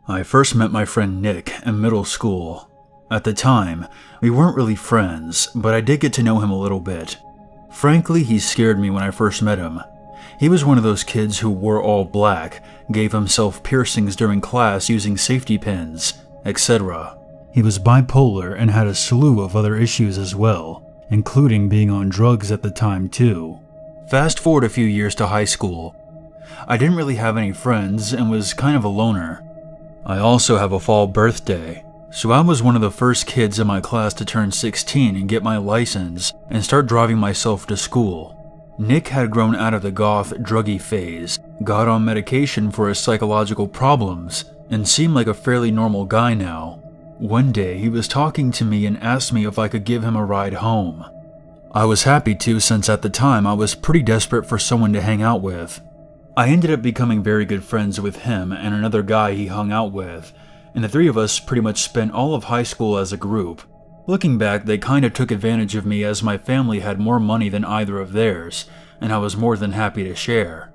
I first met my friend Nick in middle school. At the time, we weren't really friends, but I did get to know him a little bit. Frankly, he scared me when I first met him. He was one of those kids who wore all black, gave himself piercings during class using safety pins, etc. He was bipolar and had a slew of other issues as well, including being on drugs at the time too. Fast forward a few years to high school. I didn't really have any friends and was kind of a loner. I also have a fall birthday, so I was one of the first kids in my class to turn 16 and get my license and start driving myself to school. Nick had grown out of the goth, druggy phase, got on medication for his psychological problems, and seemed like a fairly normal guy now. One day, he was talking to me and asked me if I could give him a ride home. I was happy to, since at the time I was pretty desperate for someone to hang out with. I ended up becoming very good friends with him and another guy he hung out with, and the three of us pretty much spent all of high school as a group. Looking back, they kinda took advantage of me as my family had more money than either of theirs, and I was more than happy to share.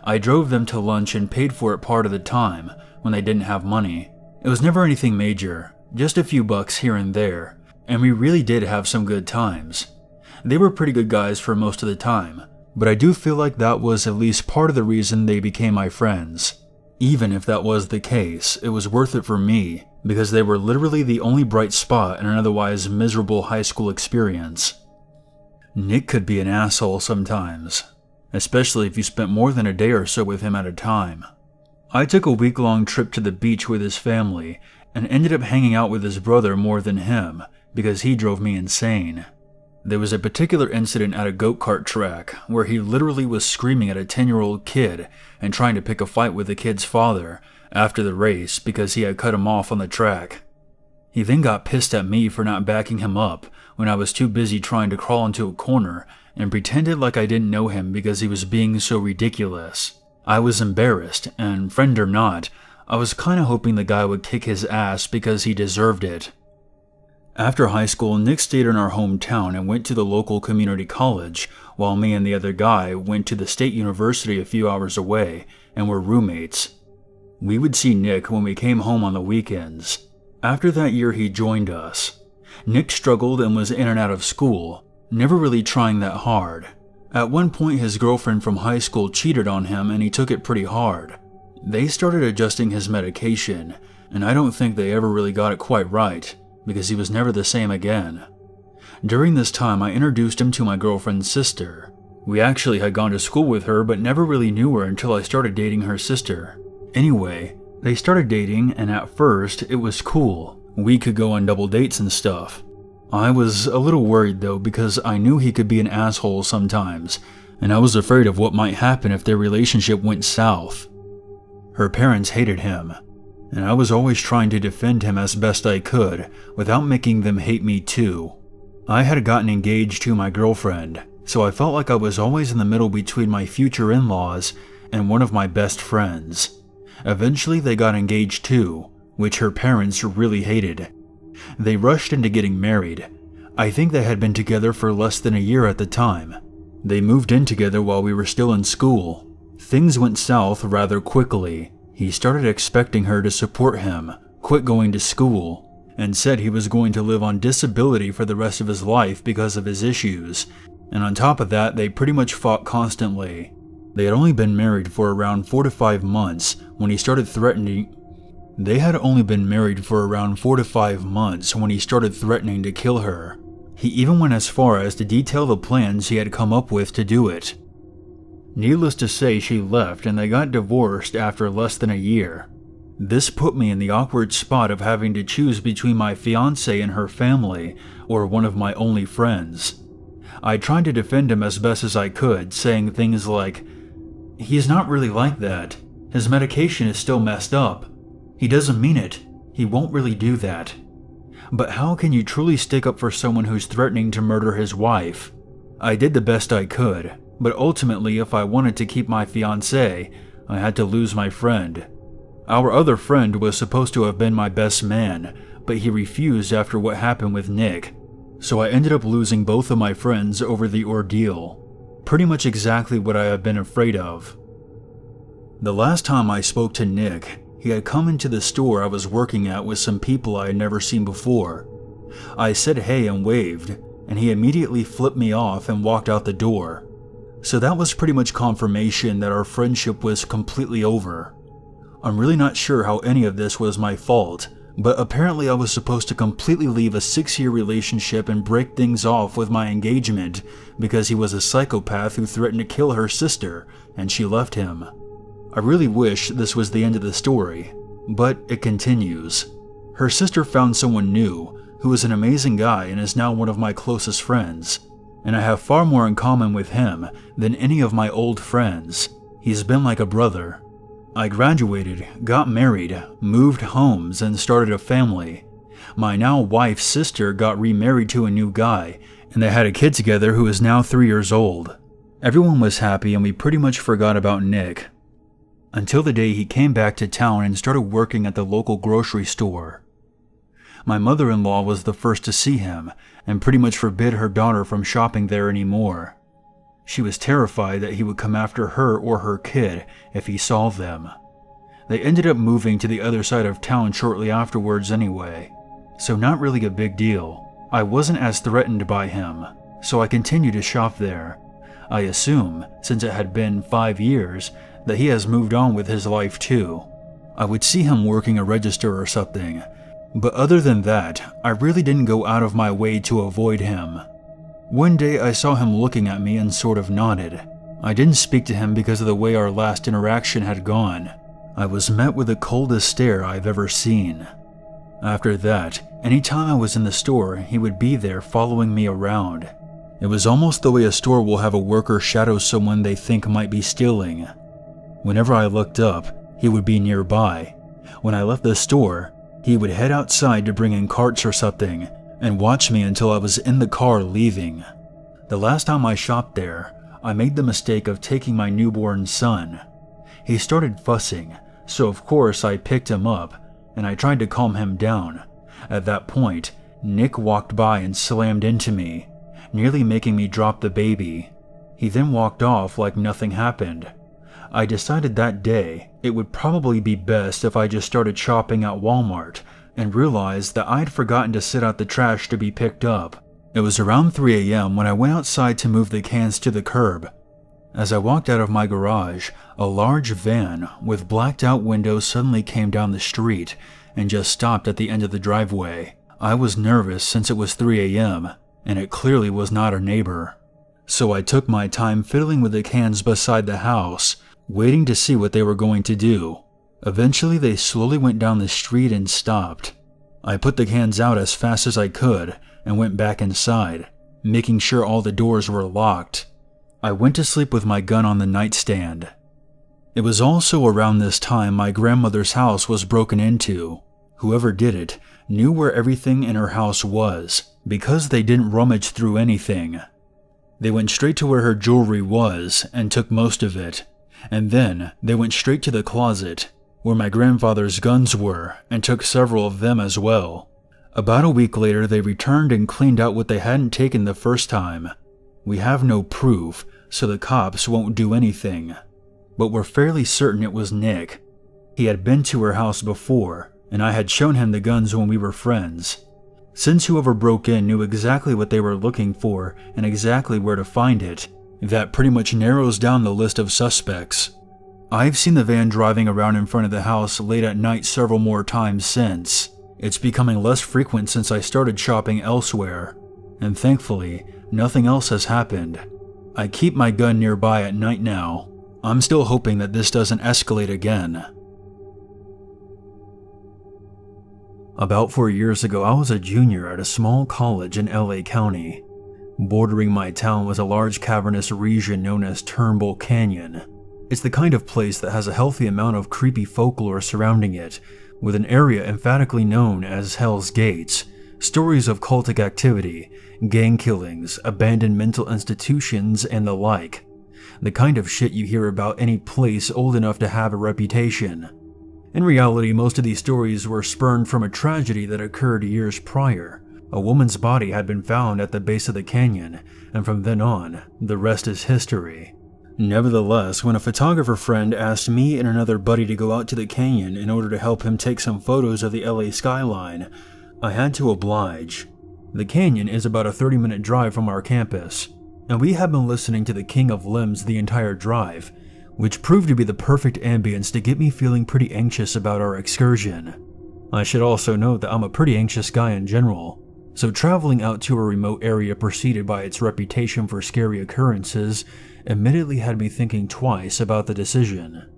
I drove them to lunch and paid for it part of the time, when they didn't have money. It was never anything major, just a few bucks here and there, and we really did have some good times. They were pretty good guys for most of the time, but I do feel like that was at least part of the reason they became my friends. Even if that was the case, it was worth it for me, because they were literally the only bright spot in an otherwise miserable high school experience. Nick could be an asshole sometimes, especially if you spent more than a day or so with him at a time. I took a week-long trip to the beach with his family, and ended up hanging out with his brother more than him, because he drove me insane. There was a particular incident at a go-kart track where he literally was screaming at a 10-year-old kid and trying to pick a fight with the kid's father after the race because he had cut him off on the track. He then got pissed at me for not backing him up when I was too busy trying to crawl into a corner and pretended like I didn't know him because he was being so ridiculous. I was embarrassed, and friend or not, I was kinda hoping the guy would kick his ass because he deserved it. After high school, Nick stayed in our hometown and went to the local community college, while me and the other guy went to the state university a few hours away and were roommates. We would see Nick when we came home on the weekends. After that year, he joined us. Nick struggled and was in and out of school, never really trying that hard. At one point, his girlfriend from high school cheated on him and he took it pretty hard. They started adjusting his medication, and I don't think they ever really got it quite right, because he was never the same again. During this time, I introduced him to my girlfriend's sister. We actually had gone to school with her, but never really knew her until I started dating her sister. Anyway, they started dating, and at first, it was cool. We could go on double dates and stuff. I was a little worried though, because I knew he could be an asshole sometimes, and I was afraid of what might happen if their relationship went south. Her parents hated him, and I was always trying to defend him as best I could without making them hate me too. I had gotten engaged to my girlfriend, so I felt like I was always in the middle between my future in-laws and one of my best friends. Eventually they got engaged too, which her parents really hated. They rushed into getting married. I think they had been together for less than a year at the time. They moved in together while we were still in school. Things went south rather quickly. He started expecting her to support him, quit going to school, and said he was going to live on disability for the rest of his life because of his issues, and on top of that, they pretty much fought constantly. They had only been married for around 4 to 5 months when he started threatening to kill her. He even went as far as to detail the plans he had come up with to do it. Needless to say, she left and they got divorced after less than a year. This put me in the awkward spot of having to choose between my fiancée and her family, or one of my only friends. I tried to defend him as best as I could, saying things like, "He's not really like that. His medication is still messed up. He doesn't mean it. He won't really do that." But how can you truly stick up for someone who's threatening to murder his wife? I did the best I could, but ultimately if I wanted to keep my fiancé, I had to lose my friend. Our other friend was supposed to have been my best man, but he refused after what happened with Nick, so I ended up losing both of my friends over the ordeal. Pretty much exactly what I have been afraid of. The last time I spoke to Nick, He had come into the store I was working at with some people I had never seen before. I said hey and waved, and he immediately flipped me off and walked out the door. So that was pretty much confirmation that our friendship was completely over. I'm really not sure how any of this was my fault, but apparently I was supposed to completely leave a 6-year relationship and break things off with my engagement because he was a psychopath who threatened to kill her sister, and she left him. I really wish this was the end of the story, but it continues. Her sister found someone new, who is an amazing guy and is now one of my closest friends, and I have far more in common with him than any of my old friends. He's been like a brother. I graduated, got married, moved homes, and started a family. My now wife's sister got remarried to a new guy, and they had a kid together who is now 3 years old. Everyone was happy and we pretty much forgot about Nick. Until the day he came back to town and started working at the local grocery store. My mother-in-law was the first to see him, and pretty much forbid her daughter from shopping there anymore. She was terrified that he would come after her or her kid if he saw them. They ended up moving to the other side of town shortly afterwards anyway, so not really a big deal. I wasn't as threatened by him, so I continued to shop there. I assume, since it had been 5 years, that he has moved on with his life too. I would see him working a register or something, but other than that, I really didn't go out of my way to avoid him. One day I saw him looking at me and sort of nodded. I didn't speak to him because of the way our last interaction had gone. I was met with the coldest stare I've ever seen. After that, anytime I was in the store, he would be there following me around. It was almost the way a store will have a worker shadow someone they think might be stealing. Whenever I looked up, he would be nearby. When I left the store, he would head outside to bring in carts or something, and watch me until I was in the car leaving. The last time I shopped there, I made the mistake of taking my newborn son. He started fussing, so of course I picked him up, and I tried to calm him down. At that point, Nick walked by and slammed into me, nearly making me drop the baby. He then walked off like nothing happened. I decided that day it would probably be best if I just started shopping at Walmart, and realized that I'd forgotten to sit out the trash to be picked up. It was around 3 a.m. when I went outside to move the cans to the curb. As I walked out of my garage, a large van with blacked out windows suddenly came down the street and just stopped at the end of the driveway. I was nervous since it was 3 a.m. and it clearly was not a neighbor. So I took my time fiddling with the cans beside the house, waiting to see what they were going to do. Eventually, they slowly went down the street and stopped. I put the cans out as fast as I could and went back inside, making sure all the doors were locked. I went to sleep with my gun on the nightstand. It was also around this time my grandmother's house was broken into. Whoever did it knew where everything in her house was, because they didn't rummage through anything. They went straight to where her jewelry was and took most of it, and then they went straight to the closet, where my grandfather's guns were, and took several of them as well. About a week later, they returned and cleaned out what they hadn't taken the first time. We have no proof, so the cops won't do anything. But we're fairly certain it was Nick. He had been to her house before, and I had shown him the guns when we were friends. Since whoever broke in knew exactly what they were looking for and exactly where to find it, that pretty much narrows down the list of suspects. I've seen the van driving around in front of the house late at night several more times since. It's becoming less frequent since I started shopping elsewhere, and thankfully, nothing else has happened. I keep my gun nearby at night now. I'm still hoping that this doesn't escalate again. About 4 years ago, I was a junior at a small college in LA County. Bordering my town was a large cavernous region known as Turnbull Canyon. It's the kind of place that has a healthy amount of creepy folklore surrounding it, with an area emphatically known as Hell's Gates, stories of cultic activity, gang killings, abandoned mental institutions, and the like. The kind of shit you hear about any place old enough to have a reputation. In reality, most of these stories were spurned from a tragedy that occurred years prior. A woman's body had been found at the base of the canyon, and from then on, the rest is history. Nevertheless, when a photographer friend asked me and another buddy to go out to the canyon in order to help him take some photos of the LA skyline, I had to oblige. The canyon is about a 30-minute drive from our campus, and we had been listening to the King of Limbs the entire drive, which proved to be the perfect ambience to get me feeling pretty anxious about our excursion. I should also note that I'm a pretty anxious guy in general, so traveling out to a remote area preceded by its reputation for scary occurrences admittedly had me thinking twice about the decision.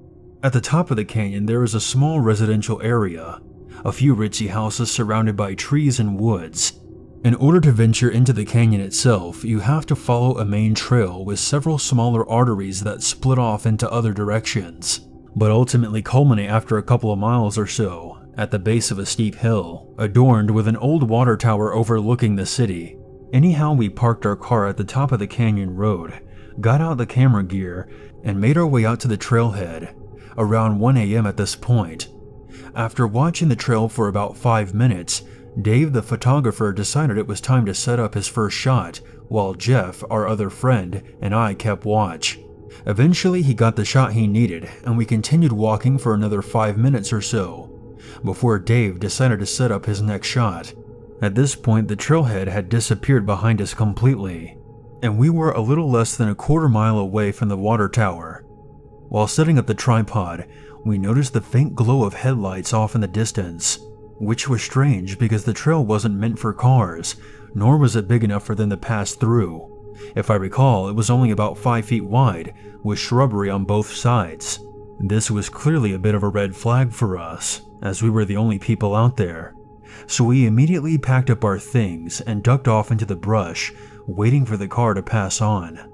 At the top of the canyon there is a small residential area, a few ritzy houses surrounded by trees and woods. In order to venture into the canyon itself, you have to follow a main trail with several smaller arteries that split off into other directions, but ultimately culminate after a couple of miles or so at the base of a steep hill, adorned with an old water tower overlooking the city. Anyhow, we parked our car at the top of the canyon road, got out the camera gear, and made our way out to the trailhead, around 1 a.m. at this point. After watching the trail for about 5 minutes, Dave the photographer decided it was time to set up his first shot, while Jeff, our other friend, and I kept watch. Eventually he got the shot he needed, and we continued walking for another 5 minutes or so, before Dave decided to set up his next shot. At this point the trailhead had disappeared behind us completely, and we were a little less than a quarter mile away from the water tower. While setting up the tripod, we noticed the faint glow of headlights off in the distance, which was strange because the trail wasn't meant for cars, nor was it big enough for them to pass through. If I recall, it was only about 5 feet wide, with shrubbery on both sides. This was clearly a bit of a red flag for us, as we were the only people out there. So we immediately packed up our things and ducked off into the brush, waiting for the car to pass on.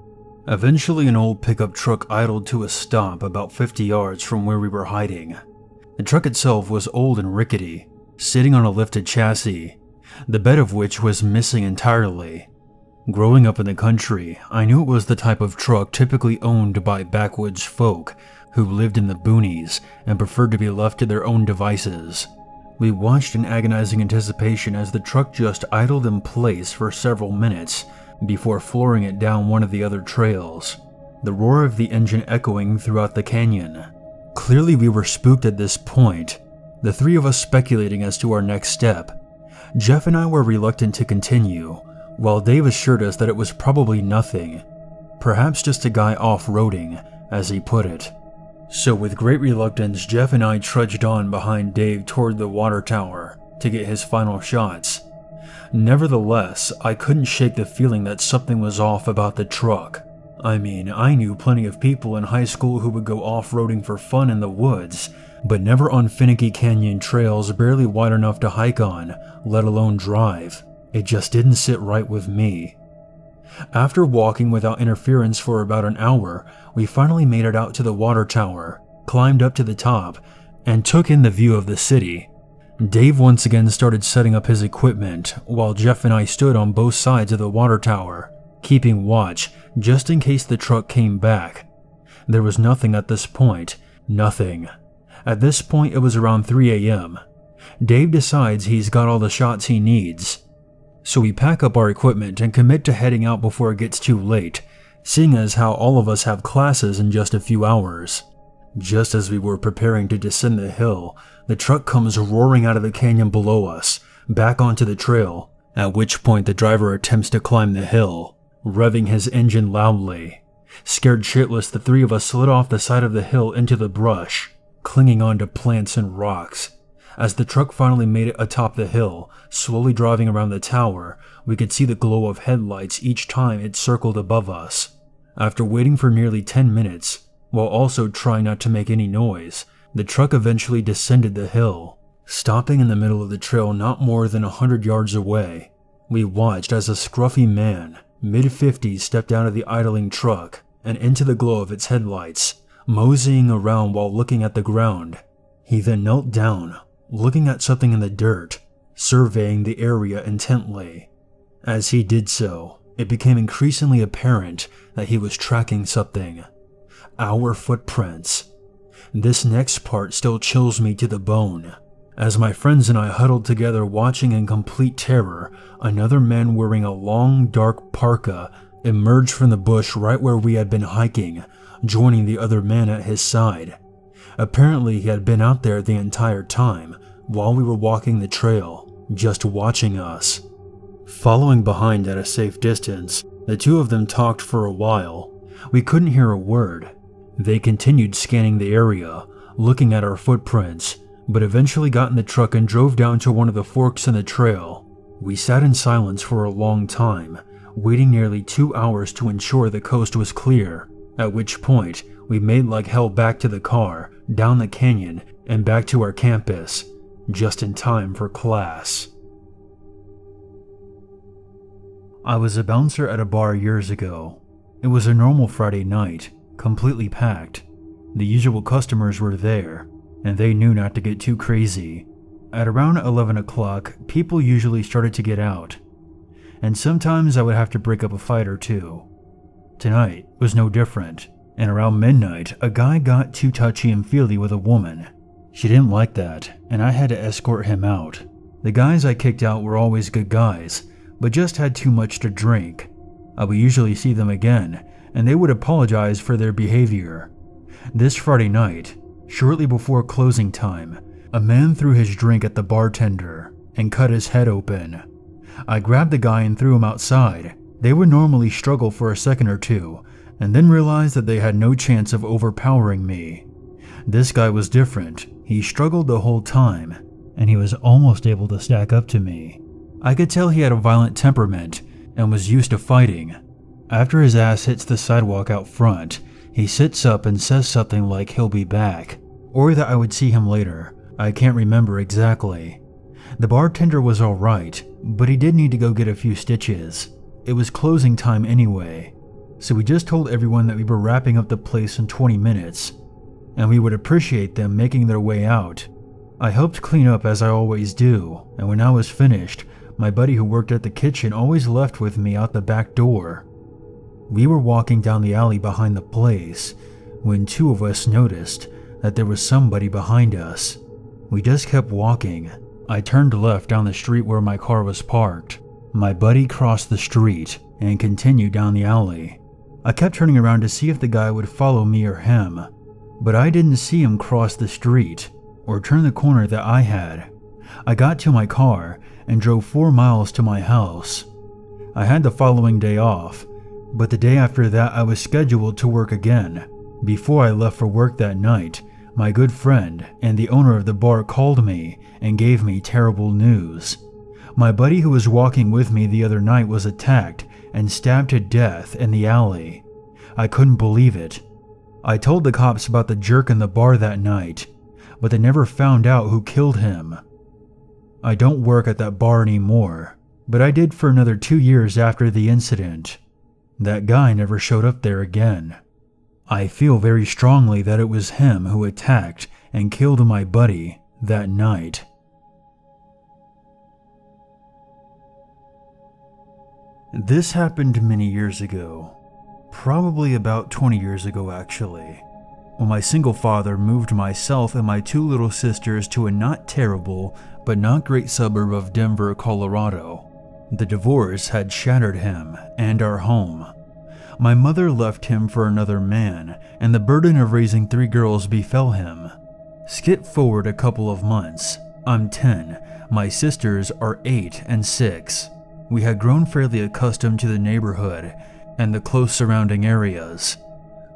Eventually an old pickup truck idled to a stop about 50 yards from where we were hiding. The truck itself was old and rickety, sitting on a lifted chassis, the bed of which was missing entirely. Growing up in the country, I knew it was the type of truck typically owned by backwoods folk who lived in the boonies and preferred to be left to their own devices. We watched in agonizing anticipation as the truck just idled in place for several minutes before flooring it down one of the other trails, the roar of the engine echoing throughout the canyon. Clearly we were spooked at this point, the three of us speculating as to our next step. Jeff and I were reluctant to continue, while Dave assured us that it was probably nothing, perhaps just a guy off-roading, as he put it. So with great reluctance, Jeff and I trudged on behind Dave toward the water tower to get his final shots. Nevertheless, I couldn't shake the feeling that something was off about the truck. I mean, I knew plenty of people in high school who would go off-roading for fun in the woods, but never on finicky canyon trails barely wide enough to hike on, let alone drive. It just didn't sit right with me. After walking without interference for about an hour, we finally made it out to the water tower, climbed up to the top, and took in the view of the city. Dave once again started setting up his equipment, while Jeff and I stood on both sides of the water tower, keeping watch just in case the truck came back. There was nothing at this point, nothing. At this point it was around 3 a.m. Dave decides he's got all the shots he needs, so we pack up our equipment and commit to heading out before it gets too late, seeing as how all of us have classes in just a few hours. Just as we were preparing to descend the hill, the truck comes roaring out of the canyon below us, back onto the trail, at which point the driver attempts to climb the hill, revving his engine loudly. Scared shitless, the three of us slid off the side of the hill into the brush, clinging onto plants and rocks. As the truck finally made it atop the hill, slowly driving around the tower, we could see the glow of headlights each time it circled above us. After waiting for nearly 10 minutes, while also trying not to make any noise, the truck eventually descended the hill, stopping in the middle of the trail not more than 100 yards away. We watched as a scruffy man, mid-50s, stepped out of the idling truck and into the glow of its headlights, moseying around while looking at the ground. He then knelt down, looking at something in the dirt, surveying the area intently. As he did so, it became increasingly apparent that he was tracking something. Our footprints. This next part still chills me to the bone. As my friends and I huddled together watching in complete terror, another man wearing a long dark parka emerged from the bush right where we had been hiking, joining the other man at his side. Apparently he had been out there the entire time while we were walking the trail, just watching us. Following behind at a safe distance, the two of them talked for a while. We couldn't hear a word. They continued scanning the area, looking at our footprints, but eventually got in the truck and drove down to one of the forks in the trail. We sat in silence for a long time, waiting nearly 2 hours to ensure the coast was clear, at which point we made like hell back to the car, down the canyon, and back to our campus, just in time for class. I was a bouncer at a bar years ago. It was a normal Friday night, completely packed. The usual customers were there, and they knew not to get too crazy. At around 11 o'clock, people usually started to get out, and sometimes I would have to break up a fight or two. Tonight was no different, and around midnight, a guy got too touchy and feely with a woman. She didn't like that, and I had to escort him out. The guys I kicked out were always good guys, but just had too much to drink. I would usually see them again, and they would apologize for their behavior. This Friday night, shortly before closing time, a man threw his drink at the bartender and cut his head open. I grabbed the guy and threw him outside. They would normally struggle for a second or two, and then realized that they had no chance of overpowering me. This guy was different. He struggled the whole time, and he was almost able to stack up to me. I could tell he had a violent temperament and was used to fighting. After his ass hits the sidewalk out front, he sits up and says something like he'll be back, or that I would see him later. I can't remember exactly. The bartender was alright, but he did need to go get a few stitches. It was closing time anyway, so we just told everyone that we were wrapping up the place in 20 minutes, and we would appreciate them making their way out. I helped clean up as I always do, and when I was finished, my buddy who worked at the kitchen always left with me out the back door. We were walking down the alley behind the place when two of us noticed that there was somebody behind us. We just kept walking. I turned left down the street where my car was parked. My buddy crossed the street and continued down the alley. I kept turning around to see if the guy would follow me or him, but I didn't see him cross the street or turn the corner that I had. I got to my car and drove 4 miles to my house. I had the following day off, but the day after that I was scheduled to work again. Before I left for work that night, my good friend and the owner of the bar called me and gave me terrible news. My buddy who was walking with me the other night was attacked and stabbed to death in the alley. I couldn't believe it. I told the cops about the jerk in the bar that night, but they never found out who killed him. I don't work at that bar anymore, but I did for another 2 years after the incident. That guy never showed up there again. I feel very strongly that it was him who attacked and killed my buddy that night. This happened many years ago, probably about 20 years ago actually, when my single father moved myself and my 2 little sisters to a not terrible but not great suburb of Denver, Colorado. The divorce had shattered him and our home. My mother left him for another man, and the burden of raising 3 girls befell him. Skip forward a couple of months. I'm 10, my sisters are 8 and 6. We had grown fairly accustomed to the neighborhood and the close surrounding areas.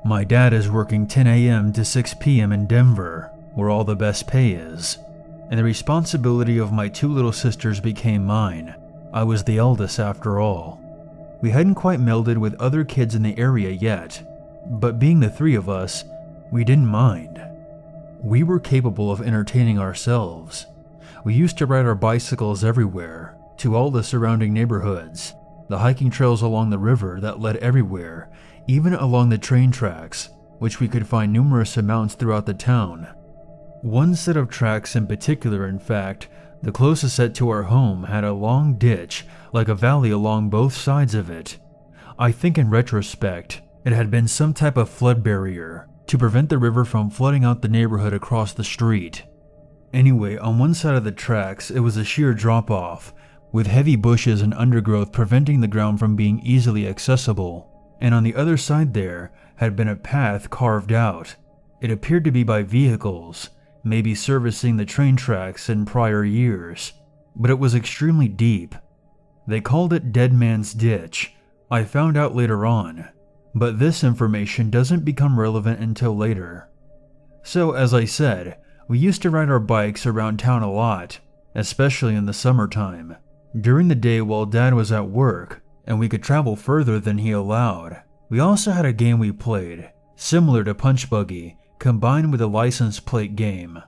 My dad is working 10 a.m. to 6 p.m. in Denver, where all the best pay is, and the responsibility of my 2 little sisters became mine. I was the eldest after all. We hadn't quite melded with other kids in the area yet, but being the 3 of us, we didn't mind. We were capable of entertaining ourselves. We used to ride our bicycles everywhere, to all the surrounding neighborhoods, the hiking trails along the river that led everywhere, even along the train tracks, which we could find numerous amounts throughout the town. One set of tracks in particular, in fact, the closest set to our home, had a long ditch, like a valley along both sides of it. I think in retrospect, it had been some type of flood barrier to prevent the river from flooding out the neighborhood across the street. Anyway, on one side of the tracks, it was a sheer drop-off, with heavy bushes and undergrowth preventing the ground from being easily accessible, and on the other side there had been a path carved out. It appeared to be by vehicles, maybe servicing the train tracks in prior years, but it was extremely deep. They called it Dead Man's Ditch, I found out later on, but this information doesn't become relevant until later. So as I said, we used to ride our bikes around town a lot, especially in the summertime, during the day while Dad was at work, and we could travel further than he allowed. We also had a game we played, similar to Punch Buggy, combined with a license plate game.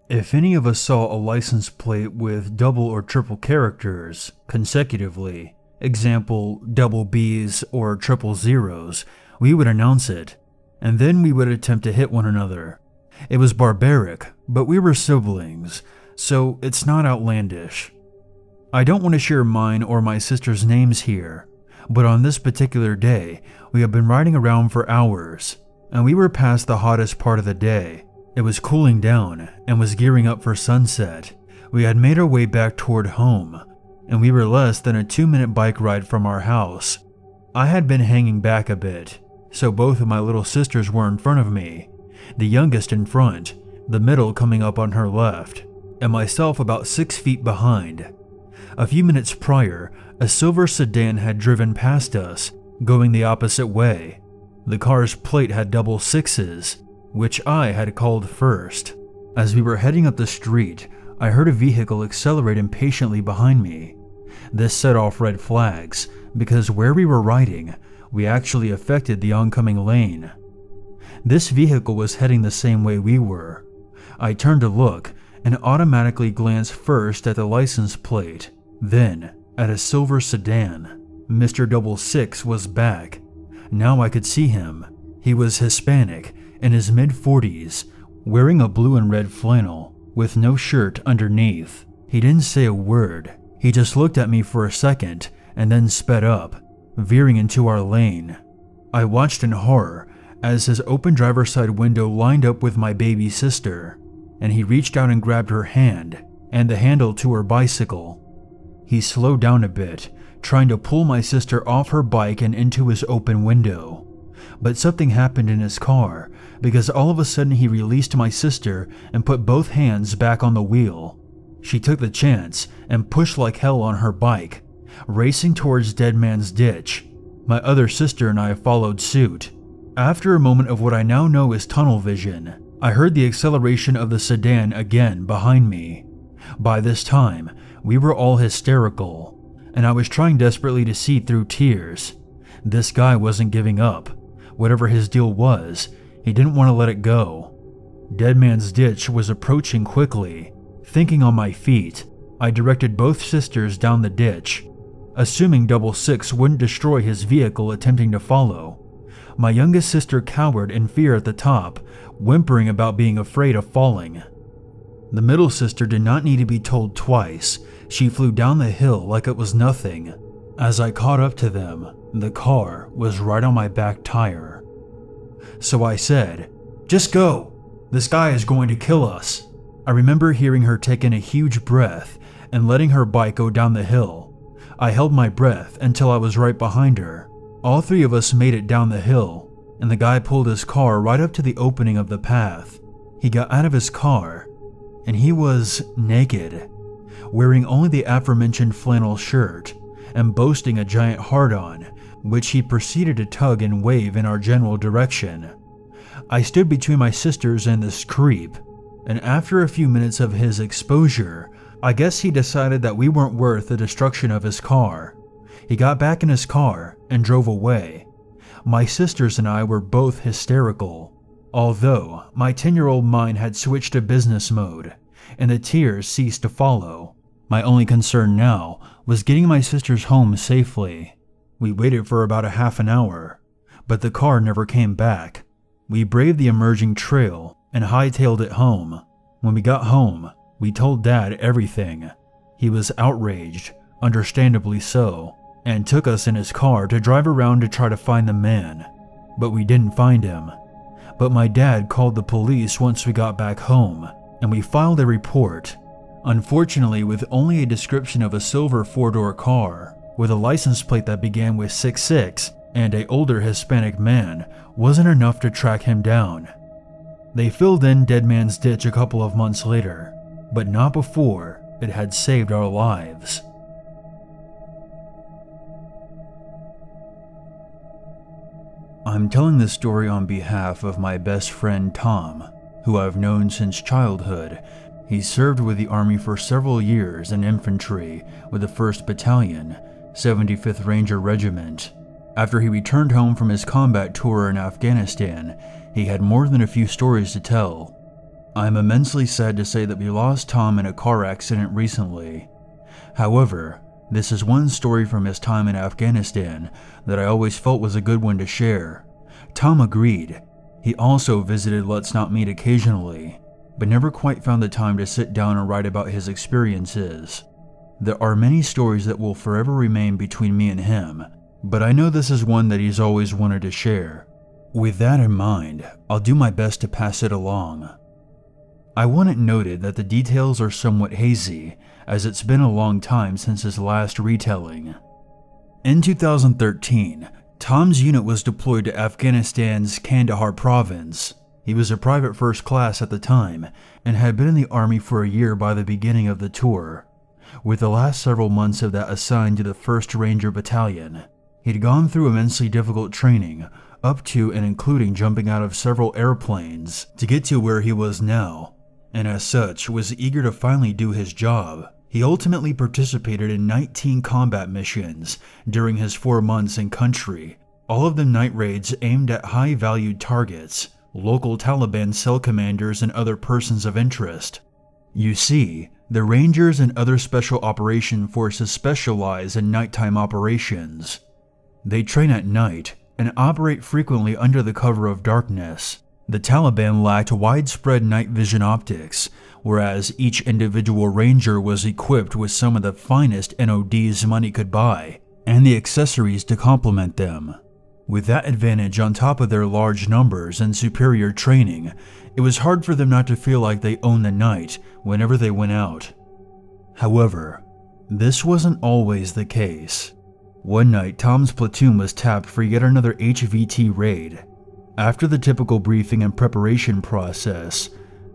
If any of us saw a license plate with double or triple characters consecutively, example double B's or triple zeros, we would announce it, and then we would attempt to hit one another. It was barbaric, but we were siblings, so it's not outlandish. I don't want to share mine or my sister's names here, but on this particular day, we had been riding around for hours, and we were past the hottest part of the day. It was cooling down and was gearing up for sunset. We had made our way back toward home, and we were less than a 2-minute bike ride from our house. I had been hanging back a bit, so both of my little sisters were in front of me, the youngest in front, the middle coming up on her left, and myself about 6 feet behind. A few minutes prior, a silver sedan had driven past us, going the opposite way. The car's plate had double sixes, which I had called first. As we were heading up the street, I heard a vehicle accelerate impatiently behind me. This set off red flags, because where we were riding, we actually affected the oncoming lane. This vehicle was heading the same way we were. I turned to look, and automatically glanced first at the license plate, then at a silver sedan. Mr. Double Six was back. Now I could see him. He was Hispanic, in his mid-40s, wearing a blue and red flannel, with no shirt underneath. He didn't say a word. He just looked at me for a second, and then sped up, veering into our lane. I watched in horror as his open driver's side window lined up with my baby sister, and he reached out and grabbed her hand and the handle to her bicycle. He slowed down a bit, trying to pull my sister off her bike and into his open window. But something happened in his car, because all of a sudden he released my sister and put both hands back on the wheel. She took the chance and pushed like hell on her bike, racing towards Dead Man's Ditch. My other sister and I followed suit. After a moment of what I now know is tunnel vision, I heard the acceleration of the sedan again behind me. By this time, we were all hysterical, and I was trying desperately to see through tears. This guy wasn't giving up. Whatever his deal was, he didn't want to let it go. Dead Man's Ditch was approaching quickly. Thinking on my feet, I directed both sisters down the ditch, assuming Double Six wouldn't destroy his vehicle attempting to follow. My youngest sister cowered in fear at the top, whimpering about being afraid of falling. The middle sister did not need to be told twice. She flew down the hill like it was nothing. As I caught up to them, the car was right on my back tire. So I said, "Just go. This guy is going to kill us." I remember hearing her take in a huge breath and letting her bike go down the hill. I held my breath until I was right behind her. All three of us made it down the hill, and the guy pulled his car right up to the opening of the path. He got out of his car, and he was naked, wearing only the aforementioned flannel shirt, and boasting a giant hard-on, which he proceeded to tug and wave in our general direction. I stood between my sisters and this creep, and after a few minutes of his exposure, I guess he decided that we weren't worth the destruction of his car. He got back in his car and drove away. My sisters and I were both hysterical, although my 10-year-old mind had switched to business mode, and the tears ceased to follow. My only concern now was getting my sisters home safely. We waited for about a half an hour, but the car never came back. We braved the emerging trail and hightailed it home. When we got home, we told Dad everything. He was outraged, understandably so, and took us in his car to drive around to try to find the man, but we didn't find him. But my dad called the police once we got back home, and we filed a report. Unfortunately, with only a description of a silver 4-door car, with a license plate that began with 66 and an older Hispanic man, wasn't enough to track him down. They filled in Dead Man's Ditch a couple of months later, but not before it had saved our lives. I'm telling this story on behalf of my best friend Tom, who I've known since childhood. He served with the Army for several years in infantry with the 1st Battalion, 75th Ranger Regiment. After he returned home from his combat tour in Afghanistan, he had more than a few stories to tell. I'm immensely sad to say that we lost Tom in a car accident recently. However, this is one story from his time in Afghanistan that I always felt was a good one to share. Tom agreed. He also visited Let's Not Meet occasionally, but never quite found the time to sit down and write about his experiences. There are many stories that will forever remain between me and him, but I know this is one that he's always wanted to share. With that in mind, I'll do my best to pass it along. I want it noted that the details are somewhat hazy, as it's been a long time since his last retelling. In 2013, Tom's unit was deployed to Afghanistan's Kandahar province. He was a private first class at the time, and had been in the Army for a year by the beginning of the tour, with the last several months of that assigned to the 1st Ranger Battalion. He'd gone through immensely difficult training, up to and including jumping out of several airplanes to get to where he was now, and as such was eager to finally do his job. He ultimately participated in 19 combat missions during his 4 months in country, all of them night raids aimed at high-valued targets, local Taliban cell commanders and other persons of interest. You see, the Rangers and other special operation forces specialize in nighttime operations. They train at night and operate frequently under the cover of darkness. The Taliban lacked widespread night vision optics, whereas each individual ranger was equipped with some of the finest NODs money could buy, and the accessories to complement them. With that advantage on top of their large numbers and superior training, it was hard for them not to feel like they owned the night whenever they went out. However, this wasn't always the case. One night, Tom's platoon was tapped for yet another HVT raid. After the typical briefing and preparation process,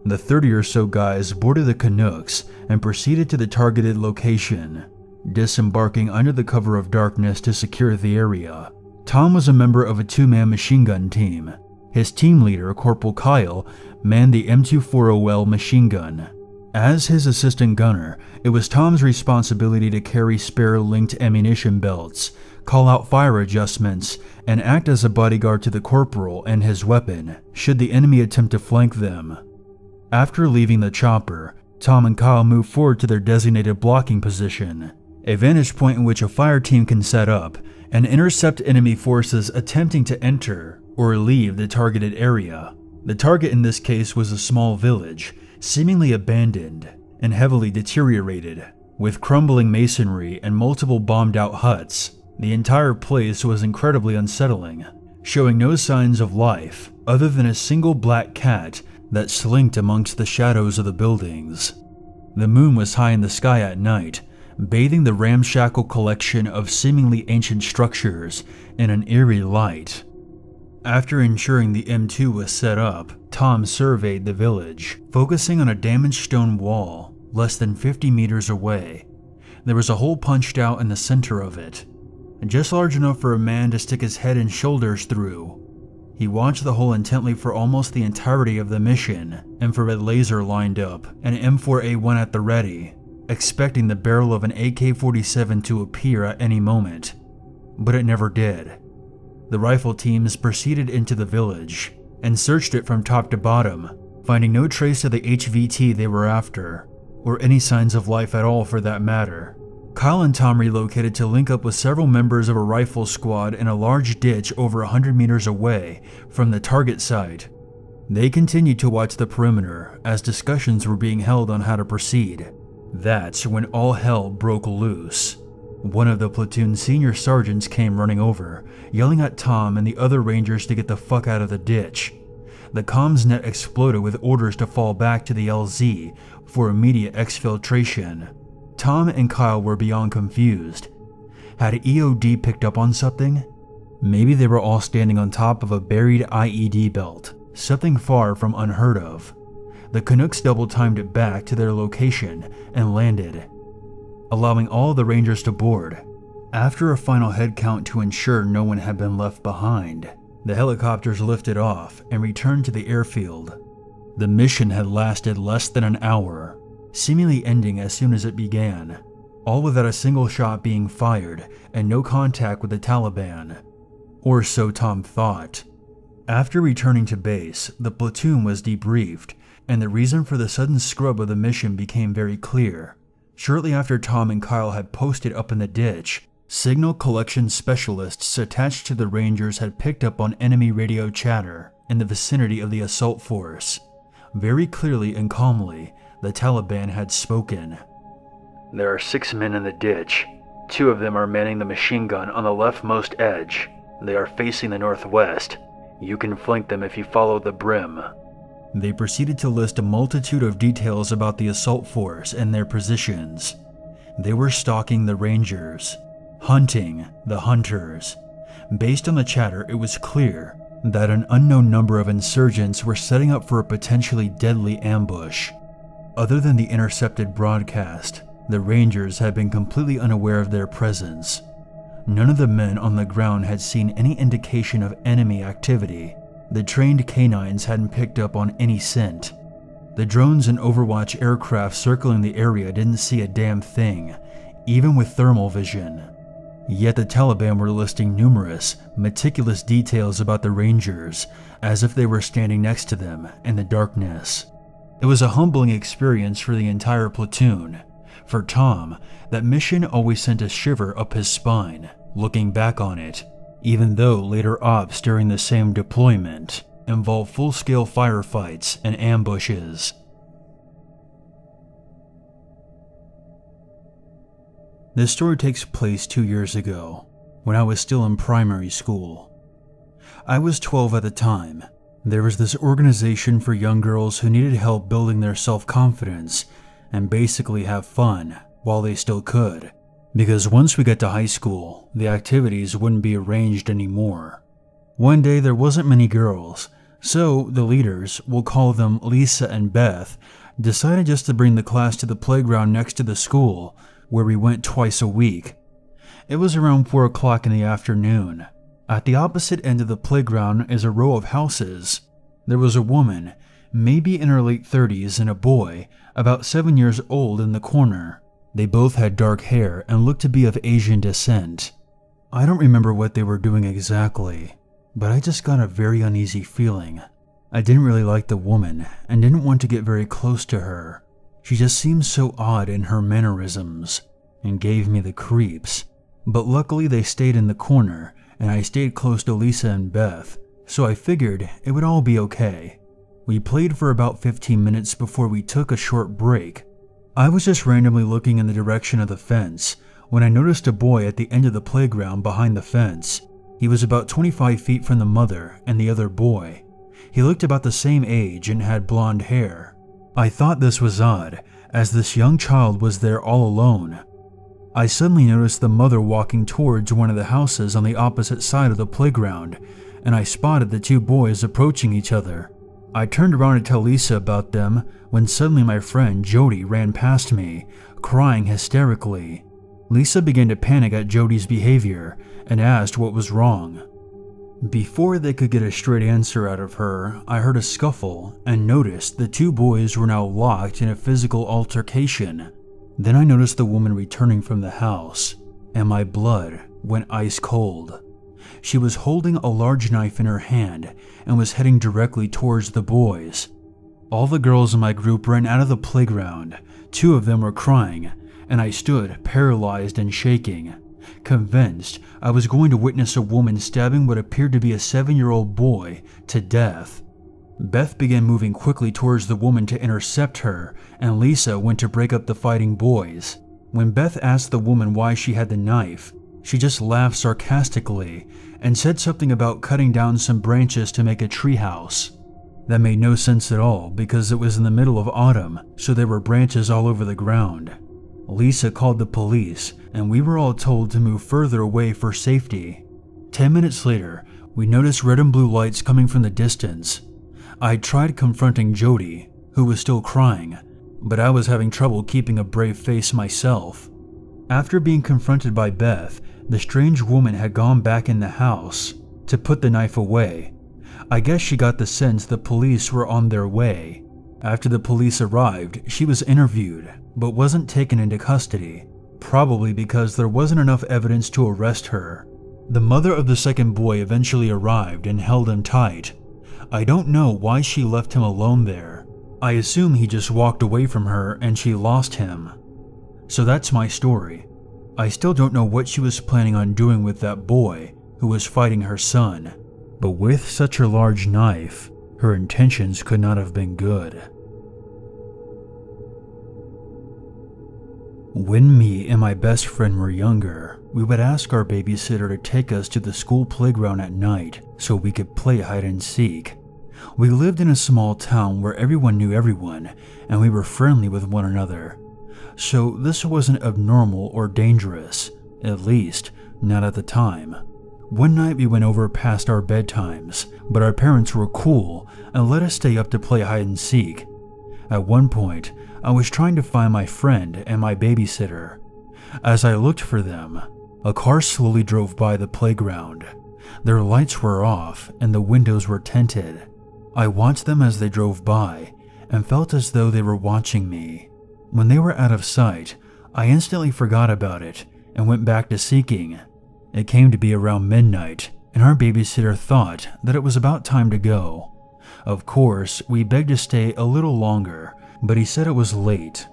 the 30 or so guys boarded the Canucks and proceeded to the targeted location, disembarking under the cover of darkness to secure the area. Tom was a member of a 2-man machine gun team. His team leader, Corporal Kyle, manned the M240L machine gun. As his assistant gunner, it was Tom's responsibility to carry spare linked ammunition belts, call out fire adjustments, and act as a bodyguard to the corporal and his weapon, should the enemy attempt to flank them. After leaving the chopper, Tom and Kyle moved forward to their designated blocking position, a vantage point in which a fire team can set up and intercept enemy forces attempting to enter or leave the targeted area. The target in this case was a small village, seemingly abandoned and heavily deteriorated, with crumbling masonry and multiple bombed-out huts. The entire place was incredibly unsettling, showing no signs of life other than a single black cat that slinked amongst the shadows of the buildings. The moon was high in the sky at night, bathing the ramshackle collection of seemingly ancient structures in an eerie light. After ensuring the M2 was set up, Tom surveyed the village, focusing on a damaged stone wall less than 50 meters away. There was a hole punched out in the center of it, just large enough for a man to stick his head and shoulders through. He watched the hole intently for almost the entirety of the mission, infrared laser lined up, and M4A1 at the ready, expecting the barrel of an AK-47 to appear at any moment. But it never did. The rifle teams proceeded into the village and searched it from top to bottom, finding no trace of the HVT they were after, or any signs of life at all for that matter. Kyle and Tom relocated to link up with several members of a rifle squad in a large ditch over 100 meters away from the target site. They continued to watch the perimeter as discussions were being held on how to proceed. That's when all hell broke loose. One of the platoon's senior sergeants came running over, yelling at Tom and the other rangers to get the fuck out of the ditch. The comms net exploded with orders to fall back to the LZ for immediate exfiltration. Tom and Kyle were beyond confused. Had EOD picked up on something? Maybe they were all standing on top of a buried IED belt, something far from unheard of. The Canucks double-timed it back to their location and landed, allowing all the Rangers to board. After a final head count to ensure no one had been left behind, the helicopters lifted off and returned to the airfield. The mission had lasted less than an hour, seemingly ending as soon as it began, all without a single shot being fired and no contact with the Taliban. Or so Tom thought. After returning to base, the platoon was debriefed, and the reason for the sudden scrub of the mission became very clear. Shortly after Tom and Kyle had posted up in the ditch, signal collection specialists attached to the Rangers had picked up on enemy radio chatter in the vicinity of the assault force. Very clearly and calmly, the Taliban had spoken. "There are 6 men in the ditch. 2 of them are manning the machine gun on the leftmost edge. They are facing the northwest. You can flank them if you follow the brim." They proceeded to list a multitude of details about the assault force and their positions. They were stalking the Rangers, hunting the hunters. Based on the chatter, it was clear that an unknown number of insurgents were setting up for a potentially deadly ambush. Other than the intercepted broadcast, the Rangers had been completely unaware of their presence. None of the men on the ground had seen any indication of enemy activity. The trained canines hadn't picked up on any scent. The drones and Overwatch aircraft circling the area didn't see a damn thing, even with thermal vision. Yet the Taliban were listing numerous, meticulous details about the Rangers, as if they were standing next to them in the darkness. It was a humbling experience for the entire platoon. For Tom, that mission always sent a shiver up his spine, looking back on it, even though later ops during the same deployment involved full-scale firefights and ambushes. This story takes place 2 years ago, when I was still in primary school. I was 12 at the time. There was this organization for young girls who needed help building their self-confidence and basically have fun while they still could. Because once we got to high school, the activities wouldn't be arranged anymore. One day there wasn't many girls, so the leaders, we'll call them Lisa and Beth, decided just to bring the class to the playground next to the school, where we went twice a week. It was around 4 o'clock in the afternoon. At the opposite end of the playground is a row of houses. There was a woman, maybe in her late 30s, and a boy, about 7 years old, in the corner. They both had dark hair and looked to be of Asian descent. I don't remember what they were doing exactly, but I just got a very uneasy feeling. I didn't really like the woman and didn't want to get very close to her. She just seemed so odd in her mannerisms and gave me the creeps. But luckily they stayed in the corner and I stayed close to Lisa and Beth, so I figured it would all be okay. We played for about 15 minutes before we took a short break. I was just randomly looking in the direction of the fence when I noticed a boy at the end of the playground behind the fence. He was about 25 feet from the mother and the other boy. He looked about the same age and had blonde hair. I thought this was odd, as this young child was there all alone. I suddenly noticed the mother walking towards one of the houses on the opposite side of the playground, and I spotted the 2 boys approaching each other. I turned around to tell Lisa about them when suddenly my friend Jody ran past me, crying hysterically. Lisa began to panic at Jody's behavior and asked what was wrong. Before they could get a straight answer out of her, I heard a scuffle and noticed the 2 boys were now locked in a physical altercation. Then I noticed the woman returning from the house, and my blood went ice cold. She was holding a large knife in her hand and was heading directly towards the boys. All the girls in my group ran out of the playground. 2 of them were crying, and I stood paralyzed and shaking, convinced I was going to witness a woman stabbing what appeared to be a 7-year-old boy to death. Beth began moving quickly towards the woman to intercept her, and Lisa went to break up the fighting boys. When Beth asked the woman why she had the knife, she just laughed sarcastically and said something about cutting down some branches to make a treehouse. That made no sense at all because it was in the middle of autumn, so there were branches all over the ground. Lisa called the police, and we were all told to move further away for safety. 10 minutes later, we noticed red and blue lights coming from the distance. I tried confronting Jody, who was still crying, but I was having trouble keeping a brave face myself. After being confronted by Beth, the strange woman had gone back in the house to put the knife away. I guess she got the sense the police were on their way. After the police arrived, she was interviewed, but wasn't taken into custody, probably because there wasn't enough evidence to arrest her. The mother of the second boy eventually arrived and held him tight. I don't know why she left him alone there. I assume he just walked away from her and she lost him. So that's my story. I still don't know what she was planning on doing with that boy who was fighting her son, but with such a large knife, her intentions could not have been good. When me and my best friend were younger, we would ask our babysitter to take us to the school playground at night so we could play hide and seek. We lived in a small town where everyone knew everyone and we were friendly with one another. So this wasn't abnormal or dangerous, at least not at the time. One night we went over past our bedtimes, but our parents were cool and let us stay up to play hide and seek. At one point, I was trying to find my friend and my babysitter. As I looked for them, a car slowly drove by the playground. Their lights were off and the windows were tinted. I watched them as they drove by and felt as though they were watching me. When they were out of sight, I instantly forgot about it and went back to seeking. It came to be around midnight, and our babysitter thought that it was about time to go. Of course, we begged to stay a little longer, but he said it was late.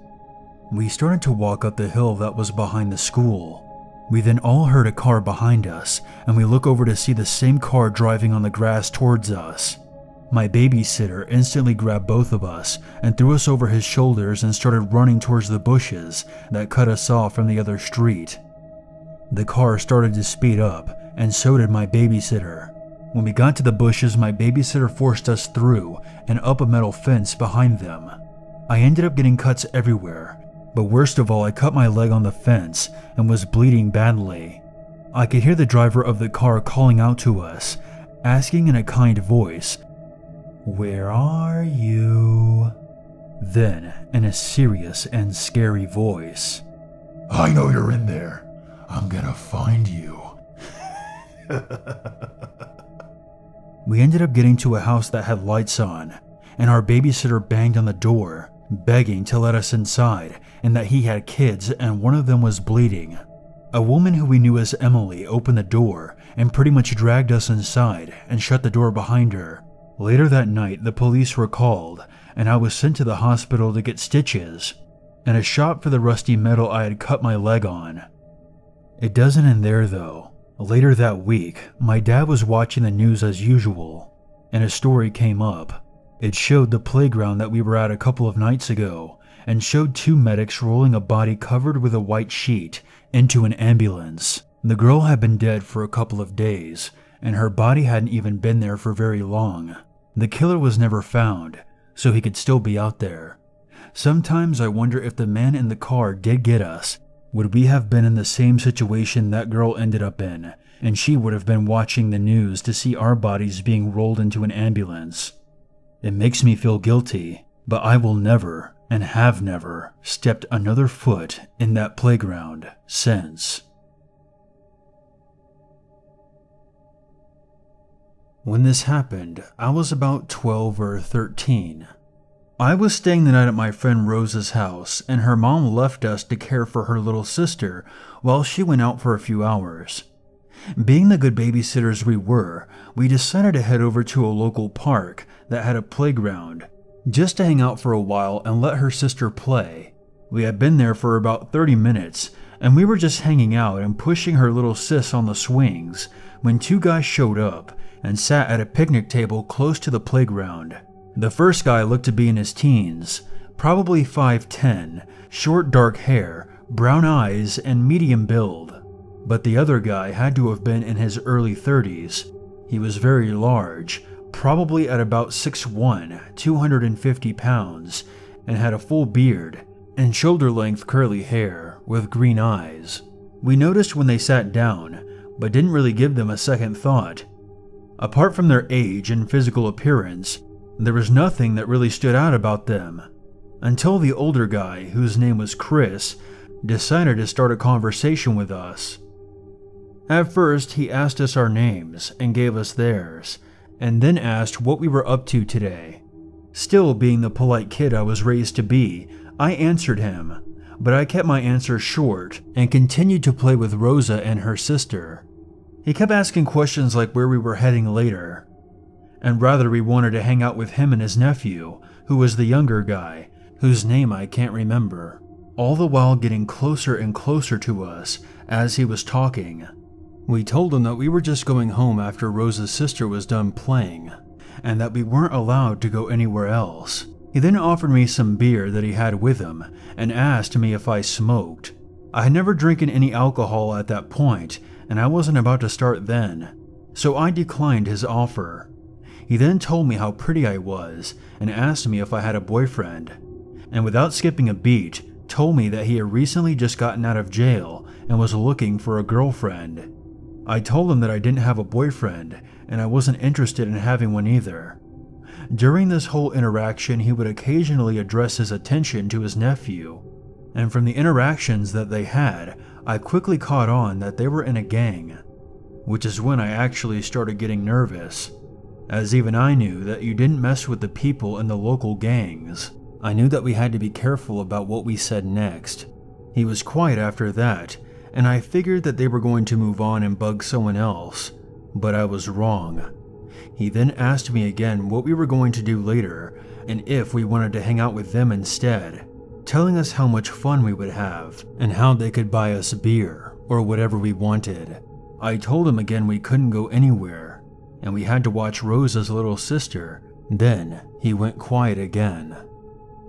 We started to walk up the hill that was behind the school. We then all heard a car behind us, and we look over to see the same car driving on the grass towards us. My babysitter instantly grabbed both of us and threw us over his shoulders and started running towards the bushes that cut us off from the other street. The car started to speed up, and so did my babysitter. When we got to the bushes, my babysitter forced us through and up a metal fence behind them. I ended up getting cuts everywhere, but worst of all, I cut my leg on the fence and was bleeding badly. I could hear the driver of the car calling out to us, asking in a kind voice, "Where are you?" Then, in a serious and scary voice, "I know you're in there. I'm gonna find you." We ended up getting to a house that had lights on, and our babysitter banged on the door, begging to let us inside and that he had kids and one of them was bleeding. A woman who we knew as Emily opened the door and pretty much dragged us inside and shut the door behind her. Later that night, the police were called, and I was sent to the hospital to get stitches and a shot for the rusty metal I had cut my leg on. It doesn't end there though. Later that week, my dad was watching the news as usual, and a story came up. It showed the playground that we were at a couple of nights ago, and showed two medics rolling a body covered with a white sheet into an ambulance. The girl had been dead for a couple of days, and her body hadn't even been there for very long. The killer was never found, so he could still be out there. Sometimes I wonder if the man in the car did get us. Would we have been in the same situation that girl ended up in, and she would have been watching the news to see our bodies being rolled into an ambulance? It makes me feel guilty, but I will never, and have never, stepped another foot in that playground since. When this happened, I was about 12 or 13. I was staying the night at my friend Rose's house, and her mom left us to care for her little sister while she went out for a few hours. Being the good babysitters we were, we decided to head over to a local park that had a playground, just to hang out for a while and let her sister play. We had been there for about 30 minutes, and we were just hanging out and pushing her little sis on the swings when two guys showed up and sat at a picnic table close to the playground. The first guy looked to be in his teens, probably 5'10", short dark hair, brown eyes, and medium build. But the other guy had to have been in his early 30s. He was very large, probably at about 6'1", 250 pounds, and had a full beard and shoulder-length curly hair with green eyes. We noticed when they sat down, but didn't really give them a second thought. Apart from their age and physical appearance, there was nothing that really stood out about them, until the older guy, whose name was Chris, decided to start a conversation with us. At first, he asked us our names and gave us theirs, and then asked what we were up to today. Still being the polite kid I was raised to be, I answered him, but I kept my answer short and continued to play with Rosa and her sister. He kept asking questions like where we were heading later, and rather we wanted to hang out with him and his nephew, who was the younger guy, whose name I can't remember, all the while getting closer and closer to us as he was talking. We told him that we were just going home after Rosa's sister was done playing, and that we weren't allowed to go anywhere else. He then offered me some beer that he had with him and asked me if I smoked. I had never drinking any alcohol at that point, and I wasn't about to start then, so I declined his offer. He then told me how pretty I was and asked me if I had a boyfriend, and without skipping a beat, told me that he had recently just gotten out of jail and was looking for a girlfriend. I told him that I didn't have a boyfriend and I wasn't interested in having one either. During this whole interaction, he would occasionally address his attention to his nephew, and from the interactions that they had, I quickly caught on that they were in a gang, which is when I actually started getting nervous, as even I knew that you didn't mess with the people in the local gangs. I knew that we had to be careful about what we said next. He was quiet after that, and I figured that they were going to move on and bug someone else, but I was wrong. He then asked me again what we were going to do later and if we wanted to hang out with them instead, telling us how much fun we would have and how they could buy us beer or whatever we wanted. I told him again we couldn't go anywhere and we had to watch Rosa's little sister. Then he went quiet again.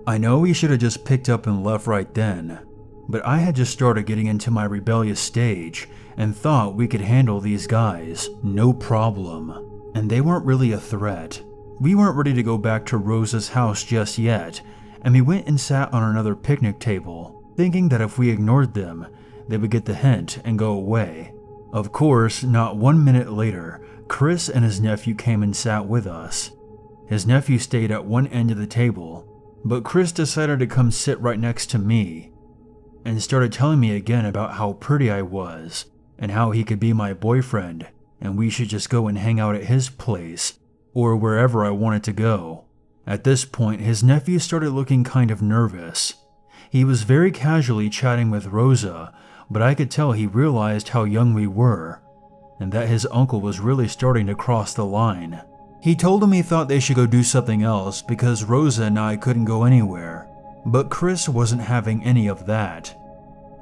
I know he should have just picked up and left right then, but I had just started getting into my rebellious stage and thought we could handle these guys, no problem. And they weren't really a threat. We weren't ready to go back to Rosa's house just yet, and we went and sat on another picnic table, thinking that if we ignored them, they would get the hint and go away. Of course, not 1 minute later, Chris and his nephew came and sat with us. His nephew stayed at one end of the table, but Chris decided to come sit right next to me, and started telling me again about how pretty I was, and how he could be my boyfriend, and we should just go and hang out at his place, or wherever I wanted to go. At this point, his nephew started looking kind of nervous. He was very casually chatting with Rosa, but I could tell he realized how young we were, and that his uncle was really starting to cross the line. He told him he thought they should go do something else because Rosa and I couldn't go anywhere, but Chris wasn't having any of that.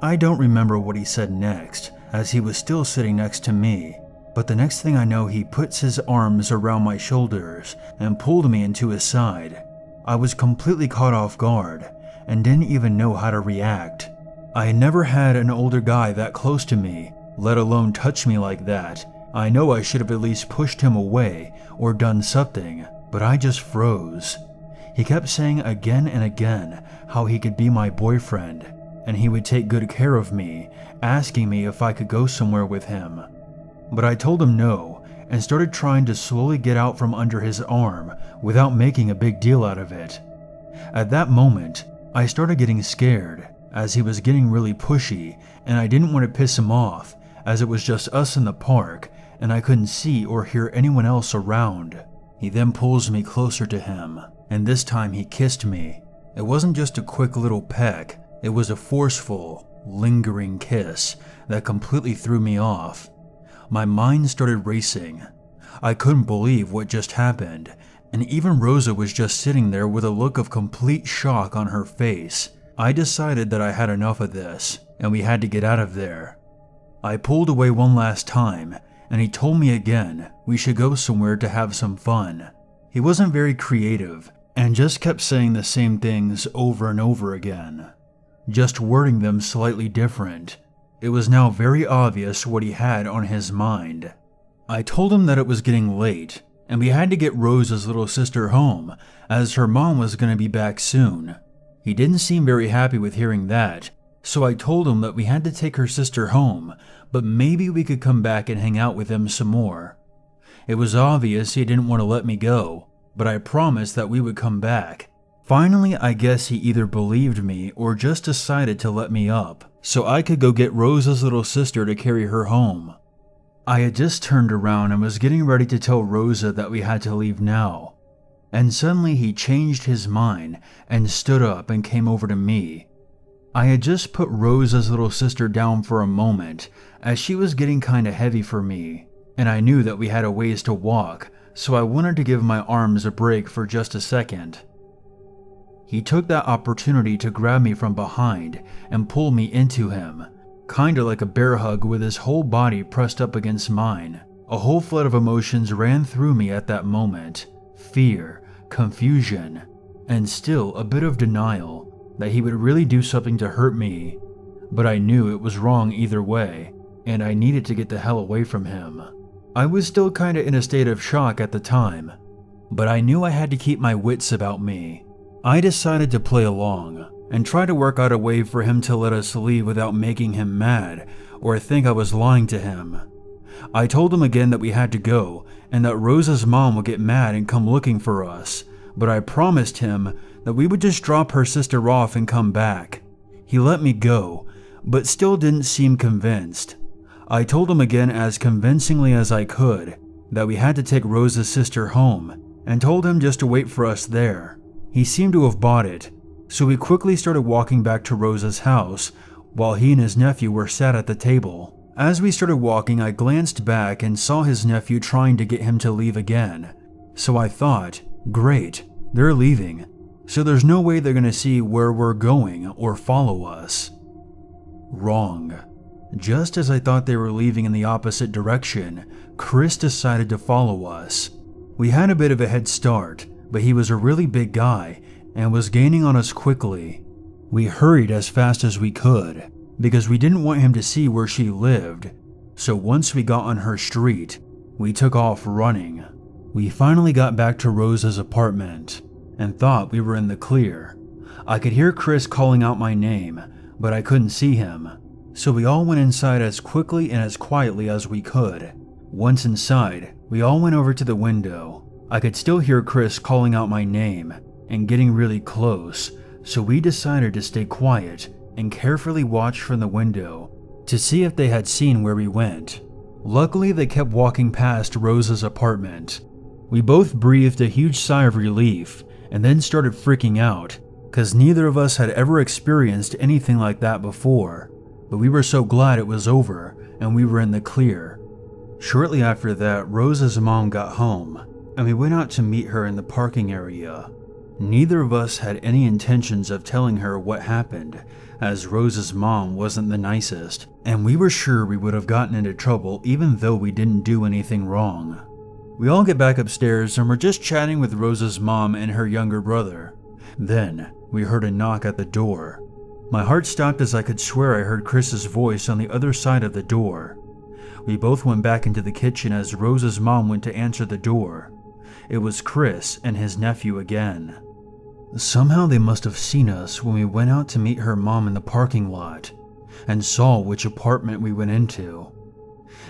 I don't remember what he said next, as he was still sitting next to me, but the next thing I know, he puts his arms around my shoulders and pulled me into his side. I was completely caught off guard and didn't even know how to react. I had never had an older guy that close to me, let alone touch me like that. I know I should have at least pushed him away or done something, but I just froze. He kept saying again and again how he could be my boyfriend and he would take good care of me, asking me if I could go somewhere with him. But I told him no and started trying to slowly get out from under his arm without making a big deal out of it. At that moment, I started getting scared as he was getting really pushy and I didn't want to piss him off as it was just us in the park and I couldn't see or hear anyone else around. He then pulls me closer to him, and this time he kissed me. It wasn't just a quick little peck, it was a forceful, lingering kiss that completely threw me off. My mind started racing. I couldn't believe what just happened, and even Rosa was just sitting there with a look of complete shock on her face. I decided that I had enough of this, and we had to get out of there. I pulled away one last time, and he told me again we should go somewhere to have some fun. He wasn't very creative, and just kept saying the same things over and over again, just wording them slightly different. It was now very obvious what he had on his mind. I told him that it was getting late, and we had to get Rosa's little sister home, as her mom was going to be back soon. He didn't seem very happy with hearing that, so I told him that we had to take her sister home, but maybe we could come back and hang out with them some more. It was obvious he didn't want to let me go, but I promised that we would come back. Finally, I guess he either believed me or just decided to let me up, so I could go get Rosa's little sister to carry her home. I had just turned around and was getting ready to tell Rosa that we had to leave now, and suddenly he changed his mind and stood up and came over to me. I had just put Rosa's little sister down for a moment, as she was getting kinda heavy for me, and I knew that we had a ways to walk, so I wanted to give my arms a break for just a second. He took that opportunity to grab me from behind and pull me into him, kinda like a bear hug with his whole body pressed up against mine. A whole flood of emotions ran through me at that moment. Fear, confusion, and still a bit of denial that he would really do something to hurt me. But I knew it was wrong either way, and I needed to get the hell away from him. I was still kinda in a state of shock at the time, but I knew I had to keep my wits about me. I decided to play along and try to work out a way for him to let us leave without making him mad or think I was lying to him. I told him again that we had to go and that Rosa's mom would get mad and come looking for us, but I promised him that we would just drop her sister off and come back. He let me go, but still didn't seem convinced. I told him again as convincingly as I could that we had to take Rosa's sister home and told him just to wait for us there. He seemed to have bought it, so we quickly started walking back to Rosa's house while he and his nephew were sat at the table. As we started walking, I glanced back and saw his nephew trying to get him to leave again. So I thought, great, they're leaving, so there's no way they're gonna see where we're going or follow us. Wrong. Just as I thought they were leaving in the opposite direction, Chris decided to follow us. We had a bit of a head start, but he was a really big guy and was gaining on us quickly. We hurried as fast as we could because we didn't want him to see where she lived, so once we got on her street, we took off running. We finally got back to Rosa's apartment and thought we were in the clear. I could hear Chris calling out my name, but I couldn't see him, so we all went inside as quickly and as quietly as we could. Once inside, we all went over to the window. I could still hear Chris calling out my name and getting really close, so we decided to stay quiet and carefully watch from the window to see if they had seen where we went. Luckily, they kept walking past Rosa's apartment. We both breathed a huge sigh of relief and then started freaking out, cause neither of us had ever experienced anything like that before, but we were so glad it was over and we were in the clear. Shortly after that, Rosa's mom got home and we went out to meet her in the parking area. Neither of us had any intentions of telling her what happened, as Rosa's mom wasn't the nicest, and we were sure we would have gotten into trouble even though we didn't do anything wrong. We all get back upstairs and we're just chatting with Rosa's mom and her younger brother. Then, we heard a knock at the door. My heart stopped as I could swear I heard Chris's voice on the other side of the door. We both went back into the kitchen as Rosa's mom went to answer the door. It was Chris and his nephew again. Somehow they must have seen us when we went out to meet her mom in the parking lot and saw which apartment we went into.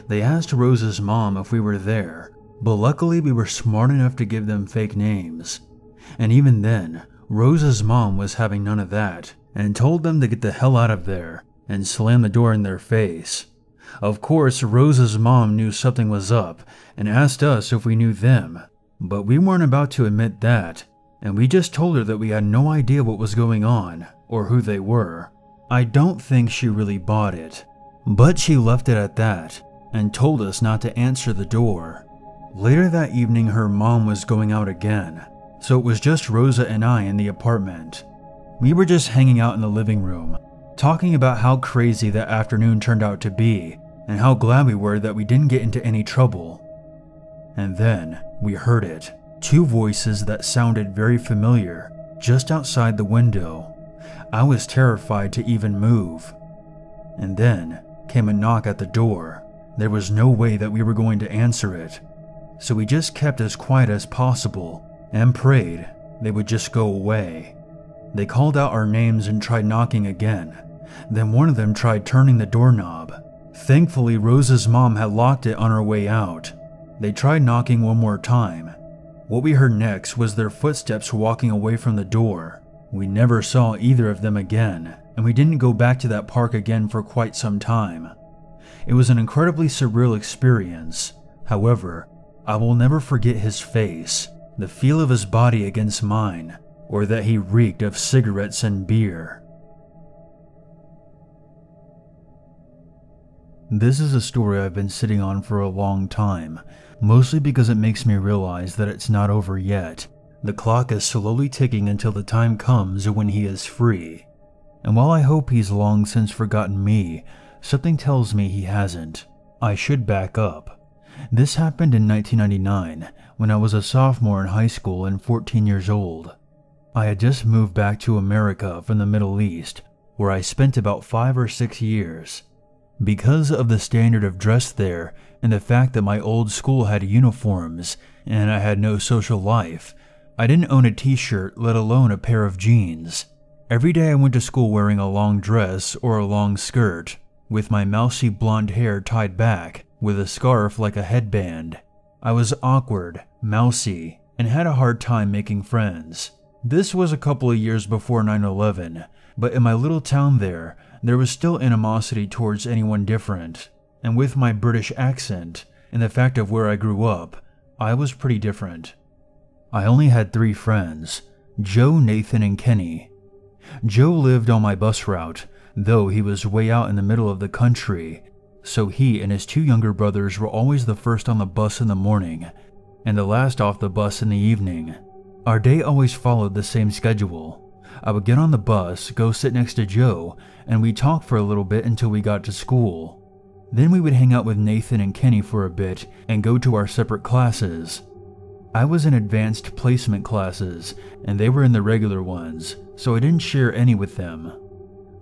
They asked Rosa's mom if we were there, but luckily we were smart enough to give them fake names. And even then, Rosa's mom was having none of that and told them to get the hell out of there and slam the door in their face. Of course, Rosa's mom knew something was up and asked us if we knew them, but we weren't about to admit that, and we just told her that we had no idea what was going on or who they were. I don't think she really bought it, but she left it at that and told us not to answer the door. Later that evening, her mom was going out again, so it was just Rosa and I in the apartment. We were just hanging out in the living room, talking about how crazy that afternoon turned out to be and how glad we were that we didn't get into any trouble. And then we heard it. Two voices that sounded very familiar just outside the window. I was terrified to even move. And then came a knock at the door. There was no way that we were going to answer it. so we just kept as quiet as possible and prayed they would just go away. They called out our names and tried knocking again. Then one of them tried turning the doorknob. Thankfully, Rose's mom had locked it on her way out. They tried knocking one more time. What we heard next was their footsteps walking away from the door. We never saw either of them again, and we didn't go back to that park again for quite some time. It was an incredibly surreal experience. However, I will never forget his face, the feel of his body against mine, or that he reeked of cigarettes and beer. This is a story I've been sitting on for a long time, mostly because it makes me realize that it's not over yet. The clock is slowly ticking until the time comes when he is free. And while I hope he's long since forgotten me, something tells me he hasn't. I should back up. This happened in 1999, when I was a sophomore in high school and 14 years old. I had just moved back to America from the Middle East, where I spent about 5 or 6 years. Because of the standard of dress there and the fact that my old school had uniforms and I had no social life, I didn't own a t-shirt, let alone a pair of jeans. Every day I went to school wearing a long dress or a long skirt, with my mousy blonde hair tied back with a scarf like a headband. I was awkward, mousy, and had a hard time making friends. This was a couple of years before 9/11, but in my little town there was still animosity towards anyone different, and with my British accent and the fact of where I grew up, I was pretty different. I only had 3 friends, Joe, Nathan, and Kenny. Joe lived on my bus route, though he was way out in the middle of the country, so he and his 2 younger brothers were always the first on the bus in the morning, and the last off the bus in the evening. Our day always followed the same schedule. I would get on the bus, go sit next to Joe, and we'd talk for a little bit until we got to school. Then we would hang out with Nathan and Kenny for a bit and go to our separate classes. I was in advanced placement classes, and they were in the regular ones, so I didn't share any with them.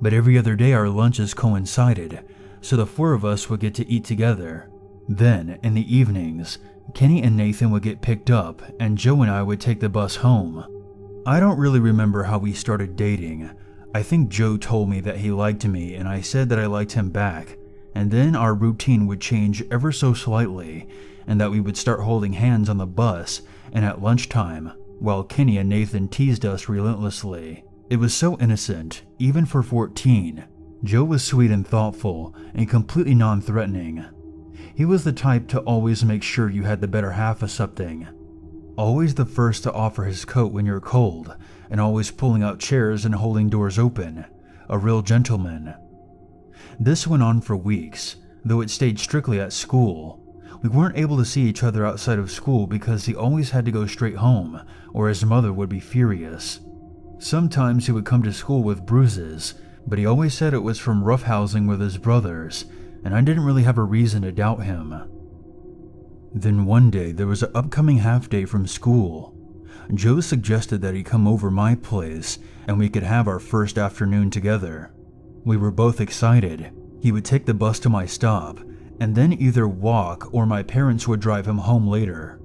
But every other day our lunches coincided, so the 4 of us would get to eat together. Then, in the evenings, Kenny and Nathan would get picked up, and Joe and I would take the bus home. I don't really remember how we started dating. I think Joe told me that he liked me and I said that I liked him back, and then our routine would change ever so slightly, and that we would start holding hands on the bus and at lunchtime, while Kenny and Nathan teased us relentlessly. It was so innocent, even for 14. Joe was sweet and thoughtful and completely non-threatening. He was the type to always make sure you had the better half of something. Always the first to offer his coat when you're cold, and always pulling out chairs and holding doors open. A real gentleman. This went on for weeks, though it stayed strictly at school. We weren't able to see each other outside of school because he always had to go straight home, or his mother would be furious. Sometimes he would come to school with bruises, but he always said it was from roughhousing with his brothers, and I didn't really have a reason to doubt him. Then one day there was an upcoming half day from school. Joe suggested that he come over my place and we could have our first afternoon together. We were both excited. He would take the bus to my stop and then either walk or my parents would drive him home later.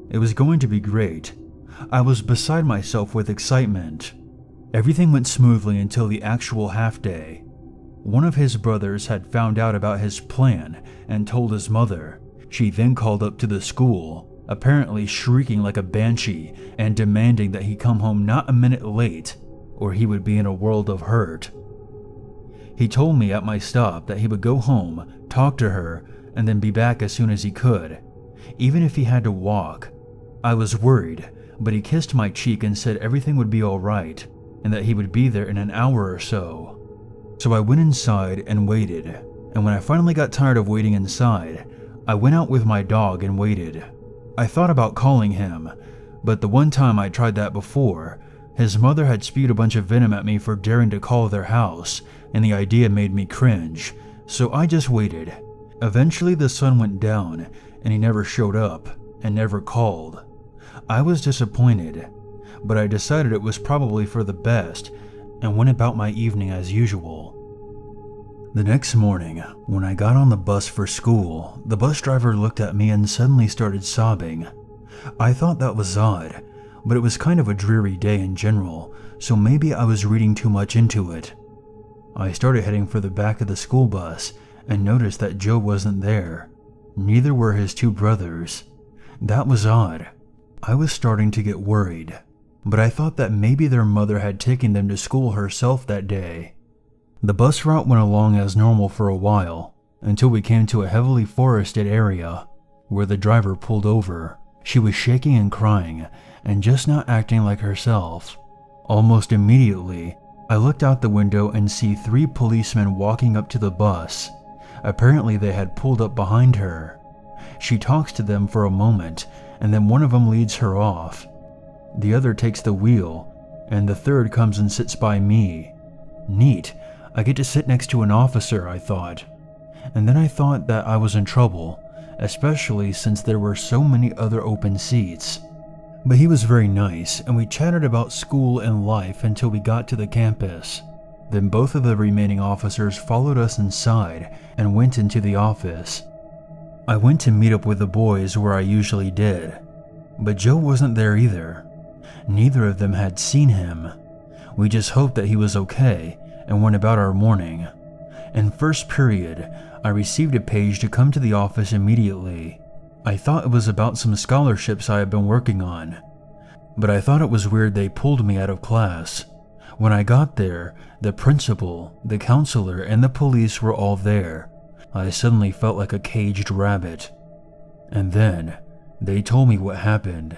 It was going to be great. I was beside myself with excitement. Everything went smoothly until the actual half day. One of his brothers had found out about his plan and told his mother. She then called up to the school, apparently shrieking like a banshee and demanding that he come home not a minute late, or he would be in a world of hurt. He told me at my stop that he would go home, talk to her, and then be back as soon as he could, even if he had to walk. I was worried, but he kissed my cheek and said everything would be alright, and that he would be there in an hour or so. So I went inside and waited, and when I finally got tired of waiting inside, I went out with my dog and waited. I thought about calling him, but the one time I tried that before, his mother had spewed a bunch of venom at me for daring to call their house, and the idea made me cringe, so I just waited. Eventually the sun went down, and he never showed up, and never called. I was disappointed, but I decided it was probably for the best, and went about my evening as usual. The next morning, when I got on the bus for school, the bus driver looked at me and suddenly started sobbing. I thought that was odd, but it was kind of a dreary day in general, so maybe I was reading too much into it. I started heading for the back of the school bus and noticed that Joe wasn't there. Neither were his two brothers. That was odd. I was starting to get worried, but I thought that maybe their mother had taken them to school herself that day. The bus route went along as normal for a while, until we came to a heavily forested area, where the driver pulled over. She was shaking and crying, and just not acting like herself. Almost immediately, I looked out the window and see 3 policemen walking up to the bus. Apparently they had pulled up behind her. She talks to them for a moment, and then one of them leads her off. The other takes the wheel, and the third comes and sits by me. Neat. I get to sit next to an officer, I thought. And then I thought that I was in trouble, especially since there were so many other open seats. But he was very nice, and we chatted about school and life until we got to the campus. Then both of the remaining officers followed us inside and went into the office. I went to meet up with the boys where I usually did, but Joe wasn't there either. Neither of them had seen him. We just hoped that he was okay and went about our morning. In first period, I received a page to come to the office immediately. I thought it was about some scholarships I had been working on, but I thought it was weird they pulled me out of class. When I got there, the principal, the counselor, and the police were all there. I suddenly felt like a caged rabbit. And then, they told me what happened.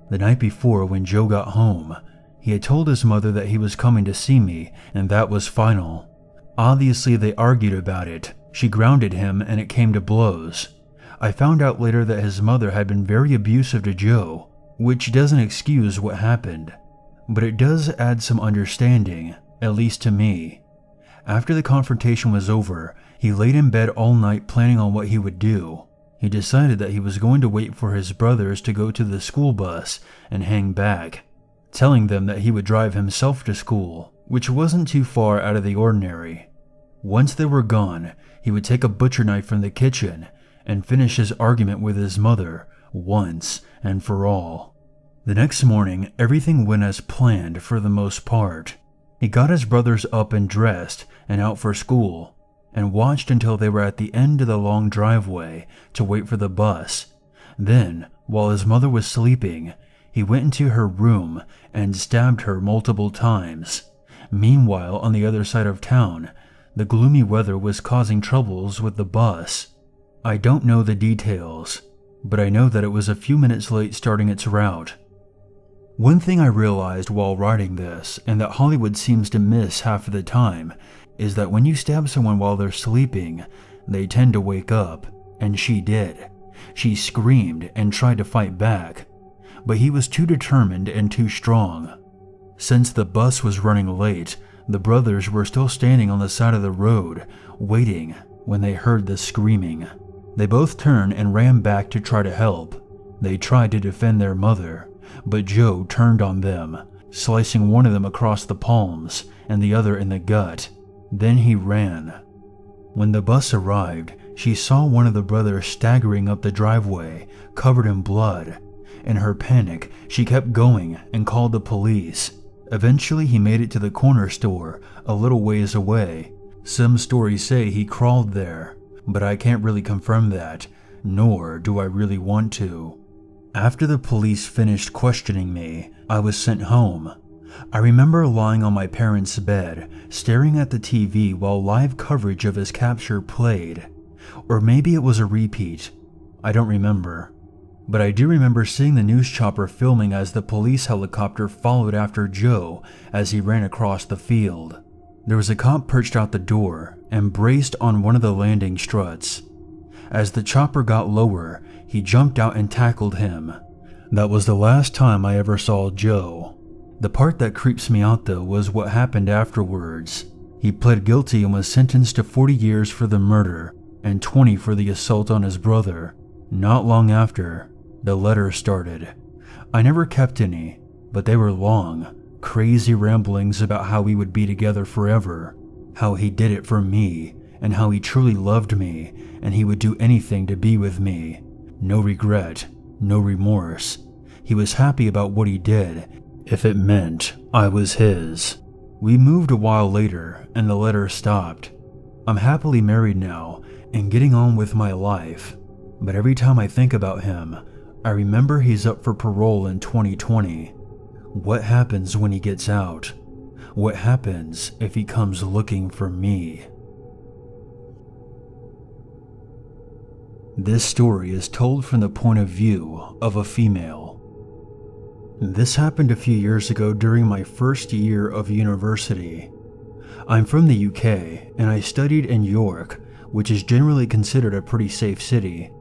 The night before, when Joe got home, he had told his mother that he was coming to see me, and that was final. Obviously, they argued about it. She grounded him, and it came to blows. I found out later that his mother had been very abusive to Joe, which doesn't excuse what happened, but it does add some understanding, at least to me. After the confrontation was over, he laid in bed all night planning on what he would do. He decided that he was going to wait for his brothers to go to the school bus and hang back, telling them that he would drive himself to school, which wasn't too far out of the ordinary. Once they were gone, he would take a butcher knife from the kitchen and finish his argument with his mother once and for all. The next morning, everything went as planned for the most part. He got his brothers up and dressed and out for school, and watched until they were at the end of the long driveway to wait for the bus. Then, while his mother was sleeping, he went into her room and stabbed her multiple times. Meanwhile, on the other side of town, the gloomy weather was causing troubles with the bus. I don't know the details, but I know that it was a few minutes late starting its route. One thing I realized while writing this, and that Hollywood seems to miss half of the time, is that when you stab someone while they're sleeping, they tend to wake up, and she did. She screamed and tried to fight back, but he was too determined and too strong. Since the bus was running late, the brothers were still standing on the side of the road, waiting when they heard the screaming. They both turned and ran back to try to help. They tried to defend their mother, but Joe turned on them, slicing one of them across the palms and the other in the gut. Then he ran. When the bus arrived, she saw one of the brothers staggering up the driveway, covered in blood. In her panic, she kept going and called the police. Eventually, he made it to the corner store, a little ways away. Some stories say he crawled there, but I can't really confirm that, nor do I really want to. After the police finished questioning me, I was sent home. I remember lying on my parents' bed, staring at the TV while live coverage of his capture played. Or maybe it was a repeat. I don't remember. But I do remember seeing the news chopper filming as the police helicopter followed after Joe as he ran across the field. There was a cop perched out the door and braced on one of the landing struts. As the chopper got lower, he jumped out and tackled him. That was the last time I ever saw Joe. The part that creeps me out though was what happened afterwards. He pled guilty and was sentenced to 40 years for the murder and 20 for the assault on his brother. Not long after, the letters started. I never kept any, but they were long, crazy ramblings about how we would be together forever. how he did it for me, and how he truly loved me, and he would do anything to be with me. No regret, no remorse. He was happy about what he did, if it meant I was his. We moved a while later, and the letter stopped. I'm happily married now, and getting on with my life. But every time I think about him, I remember he's up for parole in 2020. What happens when he gets out? What happens if he comes looking for me? This story is told from the point of view of a female. This happened a few years ago during my first year of university. I'm from the UK, and I studied in York, which is generally considered a pretty safe city.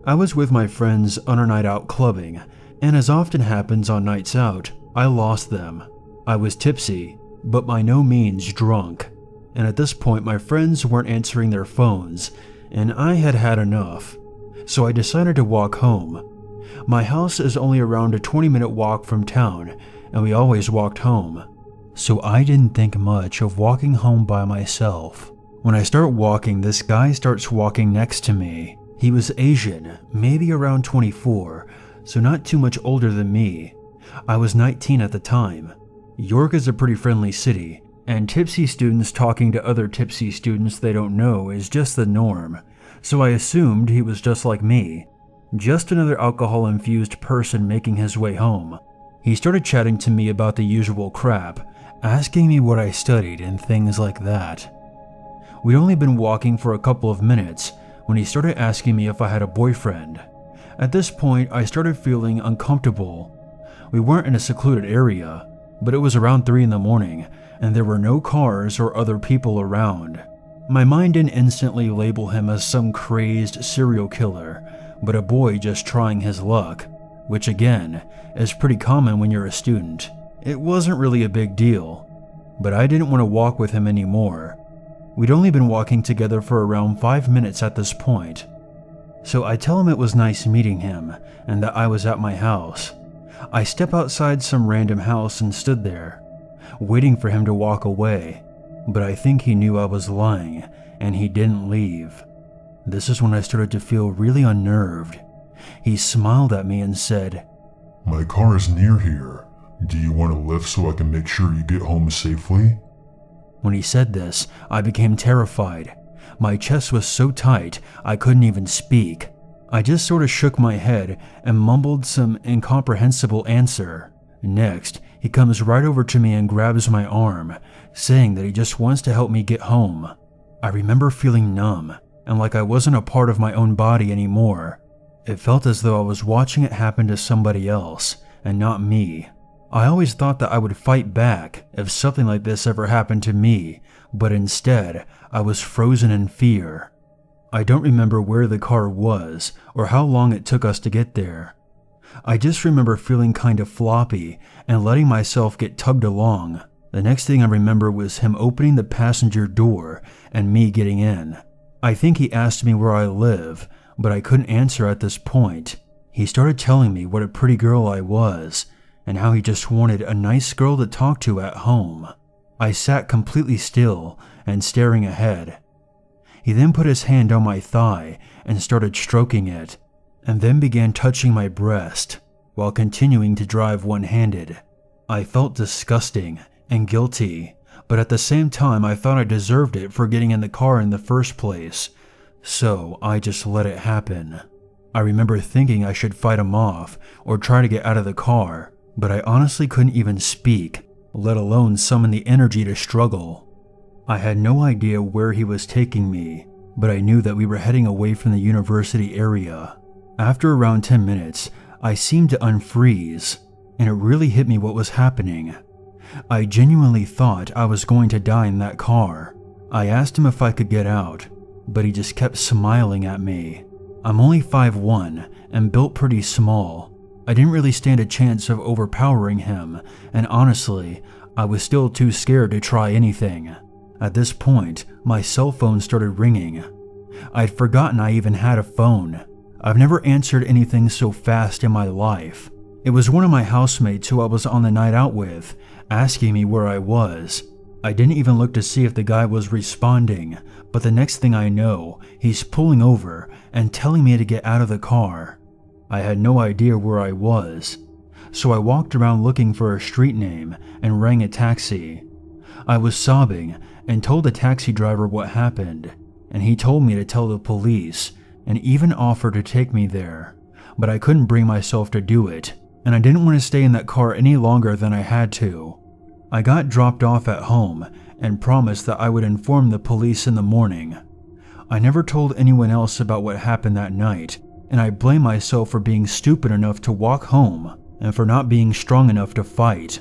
I was with my friends on a night out clubbing, and as often happens on nights out, I lost them. I was tipsy, but by no means drunk, and at this point my friends weren't answering their phones, and I had had enough, so I decided to walk home. My house is only around a 20-minute walk from town, and we always walked home, so I didn't think much of walking home by myself. When I start walking, this guy starts walking next to me. He was Asian, maybe around 24, so not too much older than me. I was 19 at the time. York is a pretty friendly city, and tipsy students talking to other tipsy students they don't know is just the norm, so I assumed he was just like me, just another alcohol-infused person making his way home. He started chatting to me about the usual crap, asking me what I studied and things like that. We'd only been walking for a couple of minutes when he started asking me if I had a boyfriend. At this point, I started feeling uncomfortable. We weren't in a secluded area, but it was around 3 in the morning, and there were no cars or other people around. My mind didn't instantly label him as some crazed serial killer, but a boy just trying his luck, which again, is pretty common when you're a student. It wasn't really a big deal, but I didn't want to walk with him anymore. We'd only been walking together for around 5 minutes at this point. So I tell him it was nice meeting him, and that I was at my house. I step outside some random house and stood there, waiting for him to walk away, but I think he knew I was lying, and he didn't leave. This is when I started to feel really unnerved. He smiled at me and said, "My car is near here. Do you want a lift so I can make sure you get home safely?" When he said this, I became terrified. My chest was so tight, I couldn't even speak. I just sort of shook my head and mumbled some incomprehensible answer. Next, he comes right over to me and grabs my arm, saying that he just wants to help me get home. I remember feeling numb, and like I wasn't a part of my own body anymore. It felt as though I was watching it happen to somebody else, and not me. I always thought that I would fight back if something like this ever happened to me, but instead, I was frozen in fear. I don't remember where the car was or how long it took us to get there. I just remember feeling kind of floppy and letting myself get tugged along. The next thing I remember was him opening the passenger door and me getting in. I think he asked me where I live, but I couldn't answer at this point. He started telling me what a pretty girl I was and how he just wanted a nice girl to talk to at home. I sat completely still and staring ahead. He then put his hand on my thigh and started stroking it, and then began touching my breast while continuing to drive one-handed. I felt disgusting and guilty, but at the same time I thought I deserved it for getting in the car in the first place, so I just let it happen. I remember thinking I should fight him off or try to get out of the car, but I honestly couldn't even speak, let alone summon the energy to struggle. I had no idea where he was taking me, but I knew that we were heading away from the university area. After around 10 minutes, I seemed to unfreeze, and it really hit me what was happening. I genuinely thought I was going to die in that car. I asked him if I could get out, but he just kept smiling at me. I'm only 5'1" and built pretty small. I didn't really stand a chance of overpowering him, and honestly, I was still too scared to try anything. At this point, my cell phone started ringing. I'd forgotten I even had a phone. I've never answered anything so fast in my life. It was one of my housemates who I was on the night out with, asking me where I was. I didn't even look to see if the guy was responding, but the next thing I know, he's pulling over and telling me to get out of the car. I had no idea where I was, so I walked around looking for a street name and rang a taxi. I was sobbing and told the taxi driver what happened, and he told me to tell the police and even offered to take me there, but I couldn't bring myself to do it, and I didn't want to stay in that car any longer than I had to. I got dropped off at home and promised that I would inform the police in the morning. I never told anyone else about what happened that night, and I blame myself for being stupid enough to walk home and for not being strong enough to fight.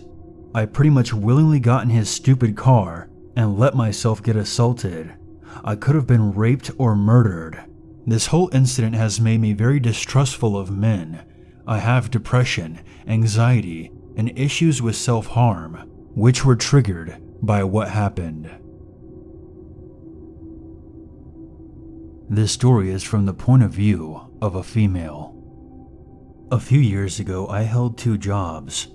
I pretty much willingly got in his stupid car and let myself get assaulted. I could have been raped or murdered. This whole incident has made me very distrustful of men. I have depression, anxiety, and issues with self-harm, which were triggered by what happened. This story is from the point of view of a female. A few years ago, I held 2 jobs,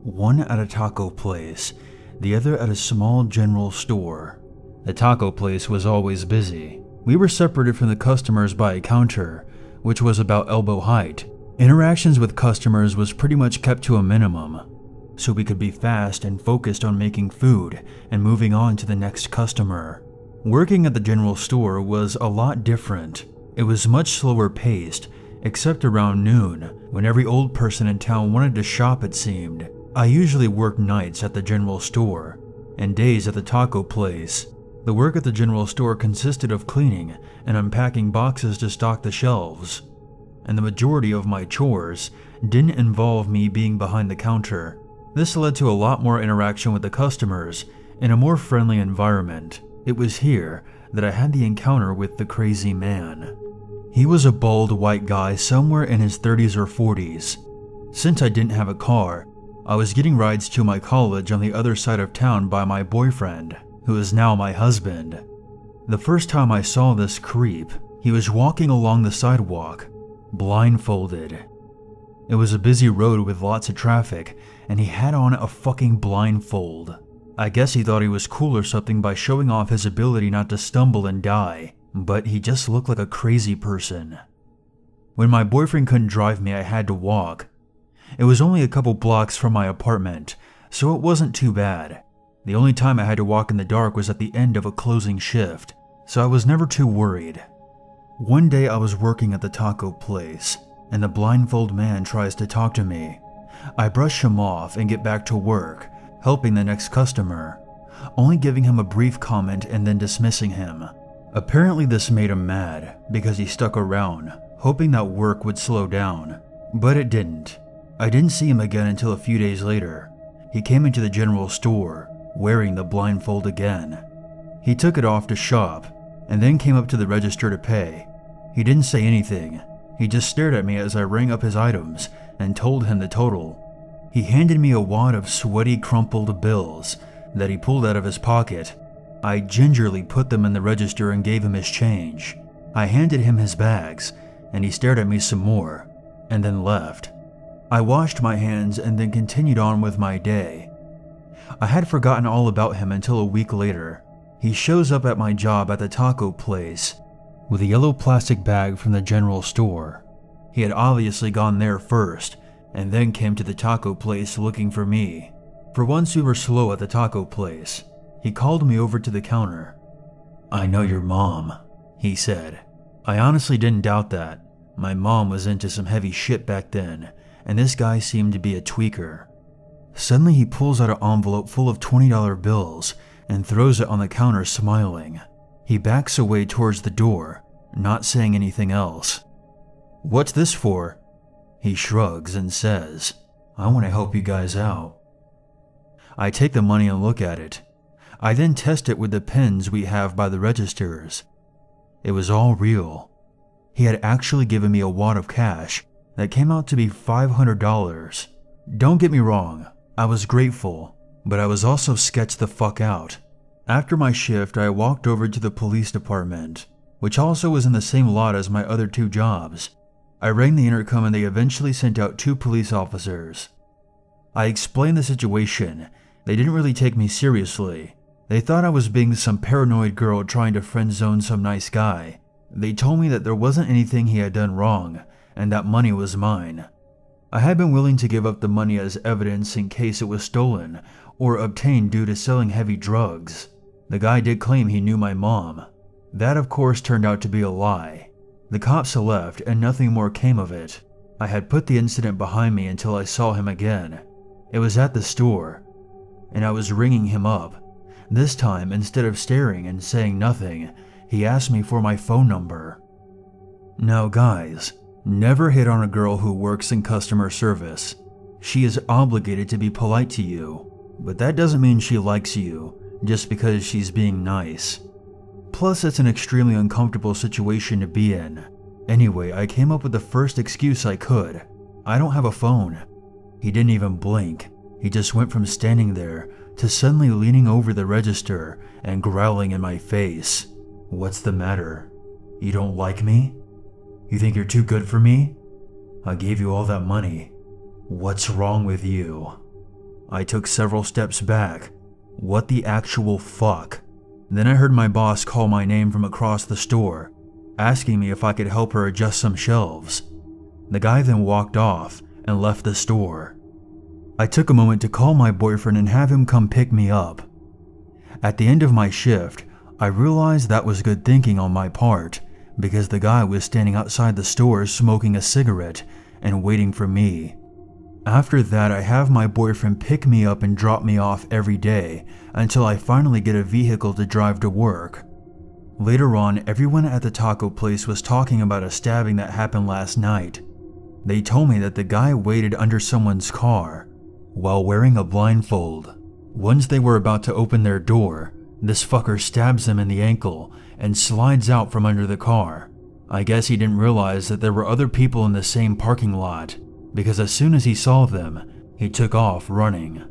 one at a taco place, the other at a small general store. The taco place was always busy. We were separated from the customers by a counter, which was about elbow height. Interactions with customers was pretty much kept to a minimum, so we could be fast and focused on making food and moving on to the next customer. Working at the general store was a lot different. It was much slower paced, except around noon, when every old person in town wanted to shop, it seemed. I usually worked nights at the general store and days at the taco place. The work at the general store consisted of cleaning and unpacking boxes to stock the shelves, and the majority of my chores didn't involve me being behind the counter. This led to a lot more interaction with the customers in a more friendly environment. It was here that I had the encounter with the crazy man. He was a bald white guy somewhere in his 30s or 40s. Since I didn't have a car, I was getting rides to my college on the other side of town by my boyfriend, who is now my husband. The first time I saw this creep, he was walking along the sidewalk, blindfolded. It was a busy road with lots of traffic, and he had on a fucking blindfold. I guess he thought he was cool or something by showing off his ability not to stumble and die, but he just looked like a crazy person. When my boyfriend couldn't drive me, I had to walk. It was only a couple blocks from my apartment, so it wasn't too bad. The only time I had to walk in the dark was at the end of a closing shift, so I was never too worried. One day I was working at the taco place, and the blindfold man tries to talk to me. I brush him off and get back to work, helping the next customer, only giving him a brief comment and then dismissing him. Apparently this made him mad because he stuck around, hoping that work would slow down, but it didn't. I didn't see him again until a few days later. He came into the general store, wearing the blindfold again. He took it off to shop, and then came up to the register to pay. He didn't say anything. He just stared at me as I rang up his items and told him the total. He handed me a wad of sweaty, crumpled bills that he pulled out of his pocket. I gingerly put them in the register and gave him his change. I handed him his bags, and he stared at me some more, and then left. I washed my hands and then continued on with my day. I had forgotten all about him until a week later. He shows up at my job at the taco place with a yellow plastic bag from the general store. He had obviously gone there first and then came to the taco place looking for me. For once we were slow at the taco place. He called me over to the counter. "I know your mom," he said. I honestly didn't doubt that. My mom was into some heavy shit back then, and this guy seemed to be a tweaker. Suddenly he pulls out an envelope full of $20 bills and throws it on the counter, smiling. He backs away towards the door, not saying anything else. "What's this for?" He shrugs and says, "I want to help you guys out." I take the money and look at it. I then test it with the pens we have by the registers. It was all real. He had actually given me a wad of cash that came out to be $500. Don't get me wrong, I was grateful, but I was also sketched the fuck out. After my shift, I walked over to the police department, which also was in the same lot as my other 2 jobs. I rang the intercom and they eventually sent out 2 police officers. I explained the situation. They didn't really take me seriously. They thought I was being some paranoid girl trying to friend zone some nice guy. They told me that there wasn't anything he had done wrong, and that money was mine. I had been willing to give up the money as evidence in case it was stolen or obtained due to selling heavy drugs. The guy did claim he knew my mom. That of course turned out to be a lie. The cops left and nothing more came of it. I had put the incident behind me until I saw him again. It was at the store, and I was ringing him up. This time, instead of staring and saying nothing, he asked me for my phone number. Now guys, never hit on a girl who works in customer service. She is obligated to be polite to you, but that doesn't mean she likes you just because she's being nice. Plus, it's an extremely uncomfortable situation to be in. Anyway, I came up with the first excuse I could. I don't have a phone. He didn't even blink. He just went from standing there to suddenly leaning over the register and growling in my face. What's the matter? You don't like me? You think you're too good for me? I gave you all that money. What's wrong with you? I took several steps back. What the actual fuck? Then I heard my boss call my name from across the store, asking me if I could help her adjust some shelves. The guy then walked off and left the store. I took a moment to call my boyfriend and have him come pick me up. At the end of my shift, I realized that was good thinking on my part, because the guy was standing outside the store smoking a cigarette and waiting for me. After that, I have my boyfriend pick me up and drop me off every day until I finally get a vehicle to drive to work. Later on, everyone at the taco place was talking about a stabbing that happened last night. They told me that the guy waited under someone's car while wearing a blindfold. Once they were about to open their door, this fucker stabs him in the ankle and slides out from under the car. I guess he didn't realize that there were other people in the same parking lot, because as soon as he saw them, he took off running.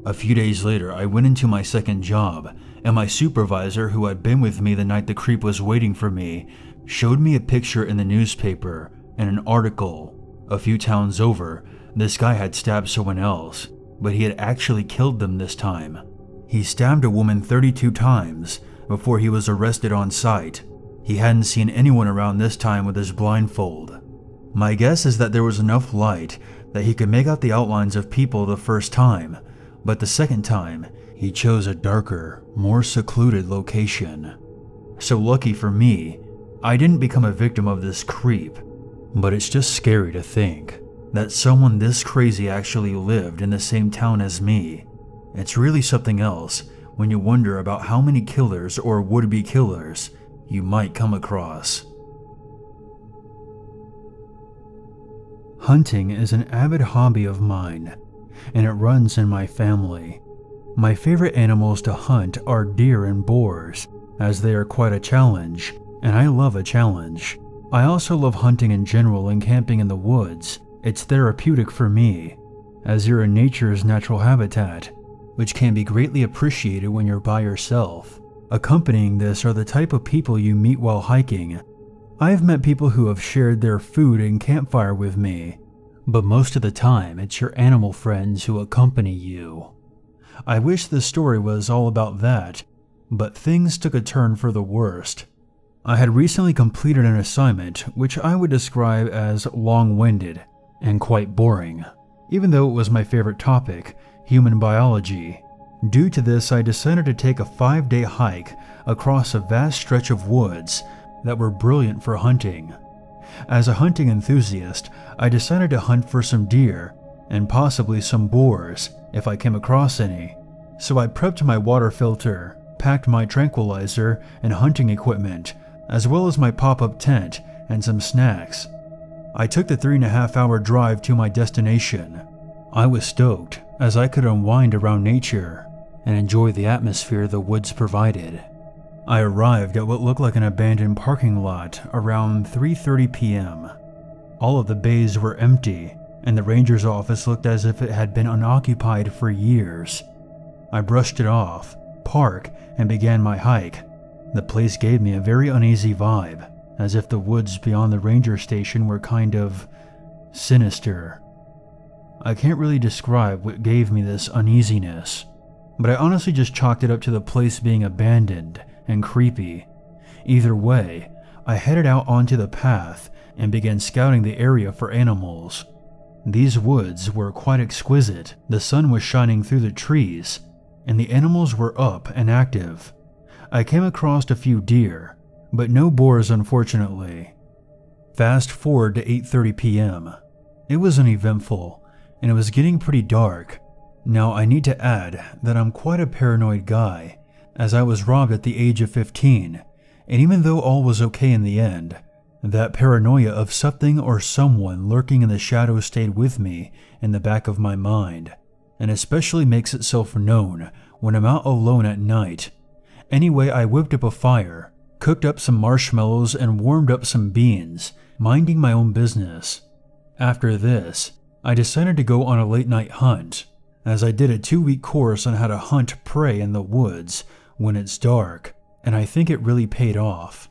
A few days later, I went into my second job, and my supervisor, who had been with me the night the creep was waiting for me, showed me a picture in the newspaper and an article. A few towns over, this guy had stabbed someone else, but he had actually killed them this time. He stabbed a woman 32 times before he was arrested on site. He hadn't seen anyone around this time with his blindfold. My guess is that there was enough light that he could make out the outlines of people the first time, but the second time, he chose a darker, more secluded location. So lucky for me, I didn't become a victim of this creep, but it's just scary to think that someone this crazy actually lived in the same town as me. It's really something else when you wonder about how many killers or would-be killers you might come across. Hunting is an avid hobby of mine, and it runs in my family. My favorite animals to hunt are deer and boars, as they are quite a challenge, and I love a challenge. I also love hunting in general and camping in the woods. It's therapeutic for me, as you're in nature's natural habitat, which can be greatly appreciated when you're by yourself. Accompanying this are the type of people you meet while hiking. I've met people who have shared their food and campfire with me, but most of the time it's your animal friends who accompany you. I wish this story was all about that, but things took a turn for the worst. I had recently completed an assignment which I would describe as long-winded and quite boring, even though it was my favorite topic, human biology. Due to this, I decided to take a 5-day hike across a vast stretch of woods that were brilliant for hunting. As a hunting enthusiast, I decided to hunt for some deer and possibly some boars if I came across any. So I prepped my water filter, packed my tranquilizer and hunting equipment, as well as my pop-up tent and some snacks. I took the 3.5-hour drive to my destination. I was stoked, as I could unwind around nature and enjoy the atmosphere the woods provided. I arrived at what looked like an abandoned parking lot around 3:30 p.m. All of the bays were empty, and the ranger's office looked as if it had been unoccupied for years. I brushed it off, parked, and began my hike. The place gave me a very uneasy vibe, as if the woods beyond the ranger station were kind of sinister. I can't really describe what gave me this uneasiness. but I honestly just chalked it up to the place being abandoned and creepy. Either way, I headed out onto the path and began scouting the area for animals. These woods were quite exquisite. The sun was shining through the trees, and the animals were up and active. I came across a few deer, but no boars unfortunately. Fast forward to 8:30 p.m. It was uneventful, and it was getting pretty dark. Now I need to add that I'm quite a paranoid guy, as I was robbed at the age of 15, and even though all was okay in the end, that paranoia of something or someone lurking in the shadows stayed with me in the back of my mind, and especially makes itself known when I'm out alone at night. Anyway, I whipped up a fire, cooked up some marshmallows, and warmed up some beans, minding my own business. After this, I decided to go on a late night hunt, as I did a 2-week course on how to hunt prey in the woods when it's dark, and I think it really paid off.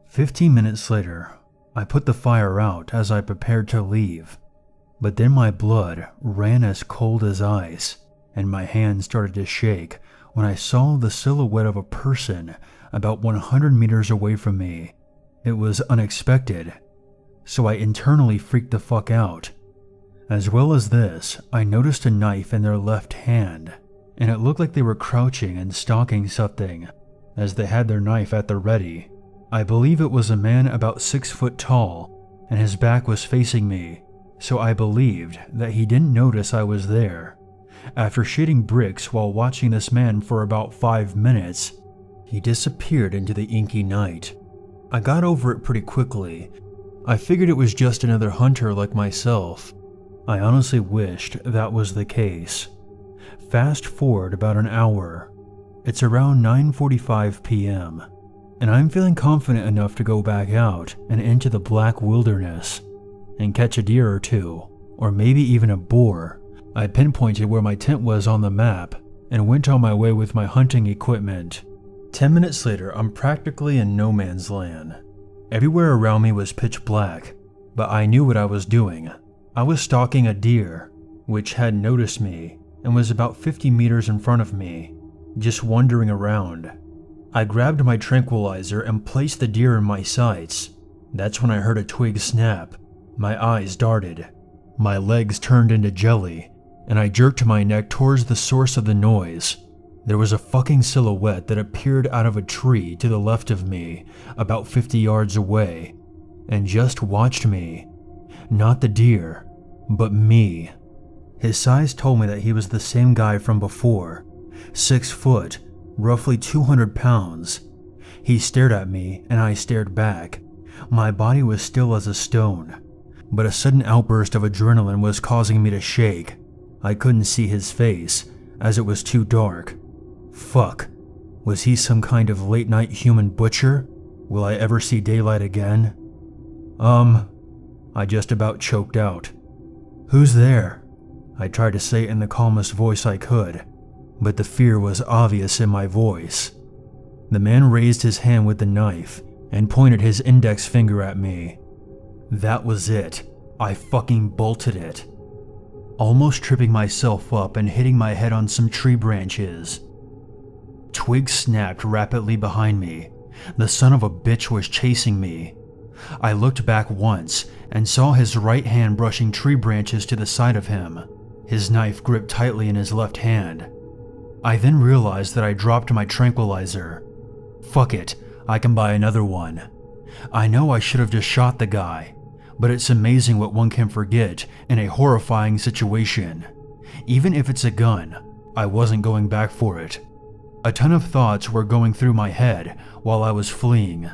15 minutes later, I put the fire out as I prepared to leave, but then my blood ran as cold as ice, and my hands started to shake when I saw the silhouette of a person about 100 meters away from me. It was unexpected, so I internally freaked the fuck out. As well as this, I noticed a knife in their left hand, and it looked like they were crouching and stalking something, as they had their knife at the ready. I believe it was a man about 6 foot tall, and his back was facing me, so I believed that he didn't notice I was there. After shitting bricks while watching this man for about 5 minutes, he disappeared into the inky night. I got over it pretty quickly. I figured it was just another hunter like myself. I honestly wished that was the case. Fast forward about an hour. It's around 9:45 p.m. and I'm feeling confident enough to go back out and into the black wilderness and catch a deer or two, or maybe even a boar. I pinpointed where my tent was on the map and went on my way with my hunting equipment. 10 minutes later, I'm practically in no man's land. Everywhere around me was pitch black, but I knew what I was doing. I was stalking a deer, which had noticed me and was about 50 meters in front of me, just wandering around. I grabbed my tranquilizer and placed the deer in my sights. That's when I heard a twig snap. My eyes darted. My legs turned into jelly, and I jerked my neck towards the source of the noise. There was a fucking silhouette that appeared out of a tree to the left of me, about 50 yards away, and just watched me. Not the deer, but me. His size told me that he was the same guy from before, 6 foot, roughly 200 pounds. He stared at me and I stared back. My body was still as a stone, but a sudden outburst of adrenaline was causing me to shake. I couldn't see his face, as it was too dark. Fuck. Was he some kind of late-night human butcher? Will I ever see daylight again? I just about choked out. Who's there? I tried to say it in the calmest voice I could, but the fear was obvious in my voice. The man raised his hand with the knife and pointed his index finger at me. That was it. I fucking bolted it. Almost tripping myself up and hitting my head on some tree branches. Twigs snapped rapidly behind me. The son of a bitch was chasing me. I looked back once and saw his right hand brushing tree branches to the side of him, his knife gripped tightly in his left hand. I then realized that I dropped my tranquilizer. Fuck it, I can buy another one. I know I should have just shot the guy, but it's amazing what one can forget in a horrifying situation. Even if it's a gun, I wasn't going back for it. A ton of thoughts were going through my head while I was fleeing.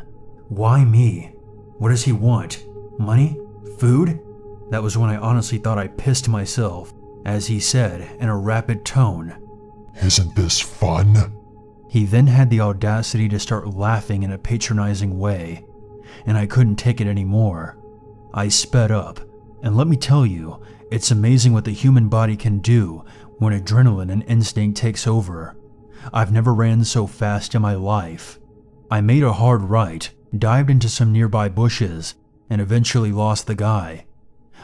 Why me? What does he want? Money? Food? That was when I honestly thought I pissed myself, as he said in a rapid tone, "Isn't this fun?" He then had the audacity to start laughing in a patronizing way, and I couldn't take it anymore. I sped up, and let me tell you, it's amazing what the human body can do when adrenaline and instinct takes over. I've never ran so fast in my life. I made a hard right, dived into some nearby bushes, and eventually lost the guy.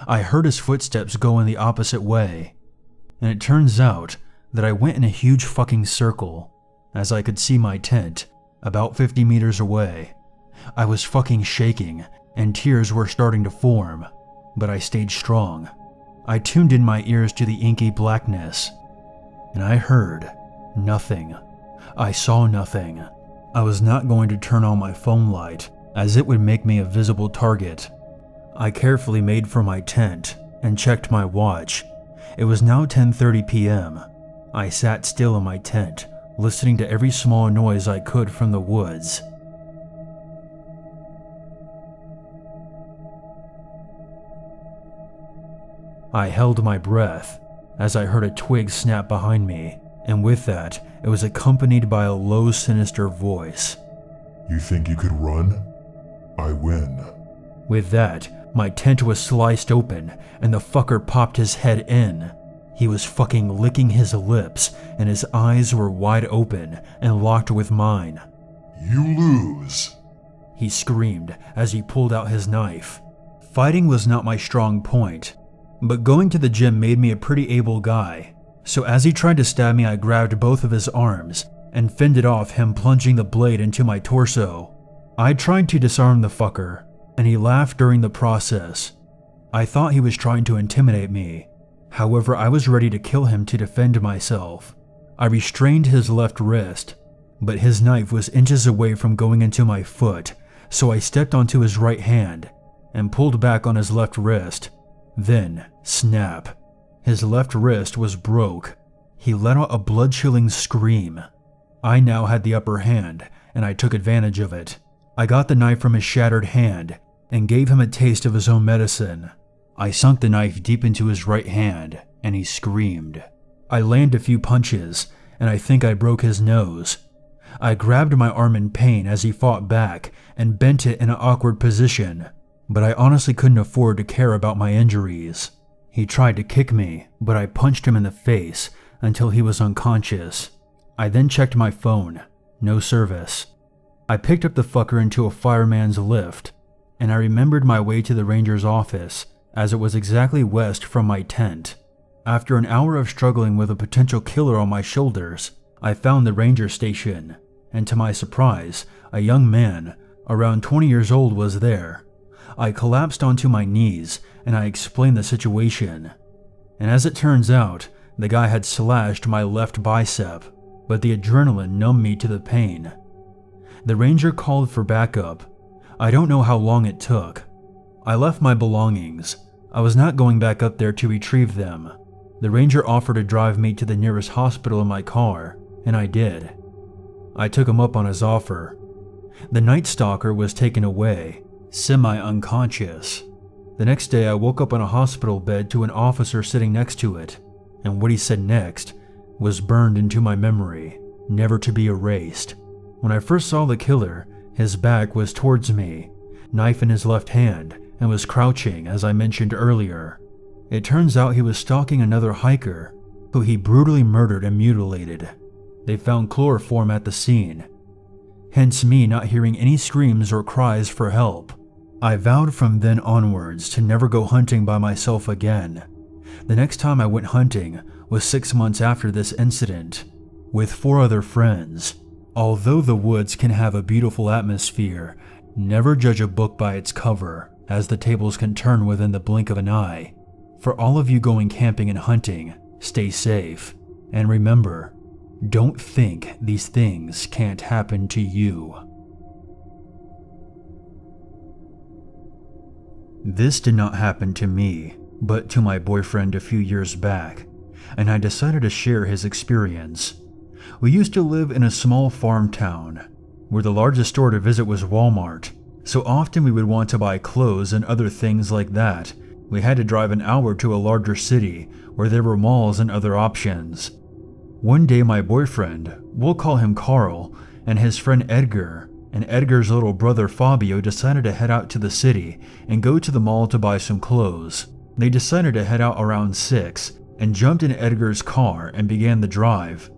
I heard his footsteps go in the opposite way, and it turns out that I went in a huge fucking circle, as I could see my tent about 50 meters away. I was fucking shaking and tears were starting to form, but I stayed strong. I tuned in my ears to the inky blackness, and I heard nothing. I saw nothing. I was not going to turn on my phone light, as it would make me a visible target. I carefully made for my tent and checked my watch. It was now 10:30 p.m. I sat still in my tent, listening to every small noise I could from the woods. I held my breath as I heard a twig snap behind me, and with that, it was accompanied by a low, sinister voice. You think you could run? I win. With that, my tent was sliced open and the fucker popped his head in. He was fucking licking his lips and his eyes were wide open and locked with mine. You lose, he screamed as he pulled out his knife. Fighting was not my strong point, but going to the gym made me a pretty able guy. So as he tried to stab me, I grabbed both of his arms and fended off him plunging the blade into my torso. I tried to disarm the fucker, and he laughed during the process. I thought he was trying to intimidate me. However, I was ready to kill him to defend myself. I restrained his left wrist, but his knife was inches away from going into my foot, so I stepped onto his right hand and pulled back on his left wrist. Then, snap. His left wrist was broke. He let out a blood-chilling scream. I now had the upper hand, and I took advantage of it. I got the knife from his shattered hand and gave him a taste of his own medicine. I sunk the knife deep into his right hand, and he screamed. I landed a few punches, and I think I broke his nose. I grabbed my arm in pain as he fought back and bent it in an awkward position, but I honestly couldn't afford to care about my injuries. He tried to kick me, but I punched him in the face until he was unconscious. I then checked my phone. No service. I picked up the fucker into a fireman's lift, and I remembered my way to the ranger's office, as it was exactly west from my tent. After an hour of struggling with a potential killer on my shoulders, I found the ranger station, and to my surprise, a young man, around 20 years old, was there. I collapsed onto my knees and I explained the situation. And as it turns out, the guy had slashed my left bicep, but the adrenaline numbed me to the pain. The ranger called for backup. I don't know how long it took. I left my belongings. I was not going back up there to retrieve them. The ranger offered to drive me to the nearest hospital in my car, and I did. I took him up on his offer. The Night Stalker was taken away, semi-unconscious. The next day I woke up on a hospital bed to an officer sitting next to it, and what he said next was burned into my memory, never to be erased. When I first saw the killer, his back was towards me, knife in his left hand, and was crouching as I mentioned earlier. It turns out he was stalking another hiker, who he brutally murdered and mutilated. They found chloroform at the scene, hence me not hearing any screams or cries for help. I vowed from then onwards to never go hunting by myself again. The next time I went hunting was 6 months after this incident, with 4 other friends. Although the woods can have a beautiful atmosphere, never judge a book by its cover, as the tables can turn within the blink of an eye. For all of you going camping and hunting, stay safe, and remember, don't think these things can't happen to you. This did not happen to me, but to my boyfriend a few years back, and I decided to share his experience. We used to live in a small farm town, where the largest store to visit was Walmart, so often we would want to buy clothes and other things like that. We had to drive an hour to a larger city, where there were malls and other options. One day my boyfriend, we'll call him Carl, and his friend Edgar, and Edgar's little brother Fabio decided to head out to the city and go to the mall to buy some clothes. They decided to head out around 6 and jumped in Edgar's car and began the drive.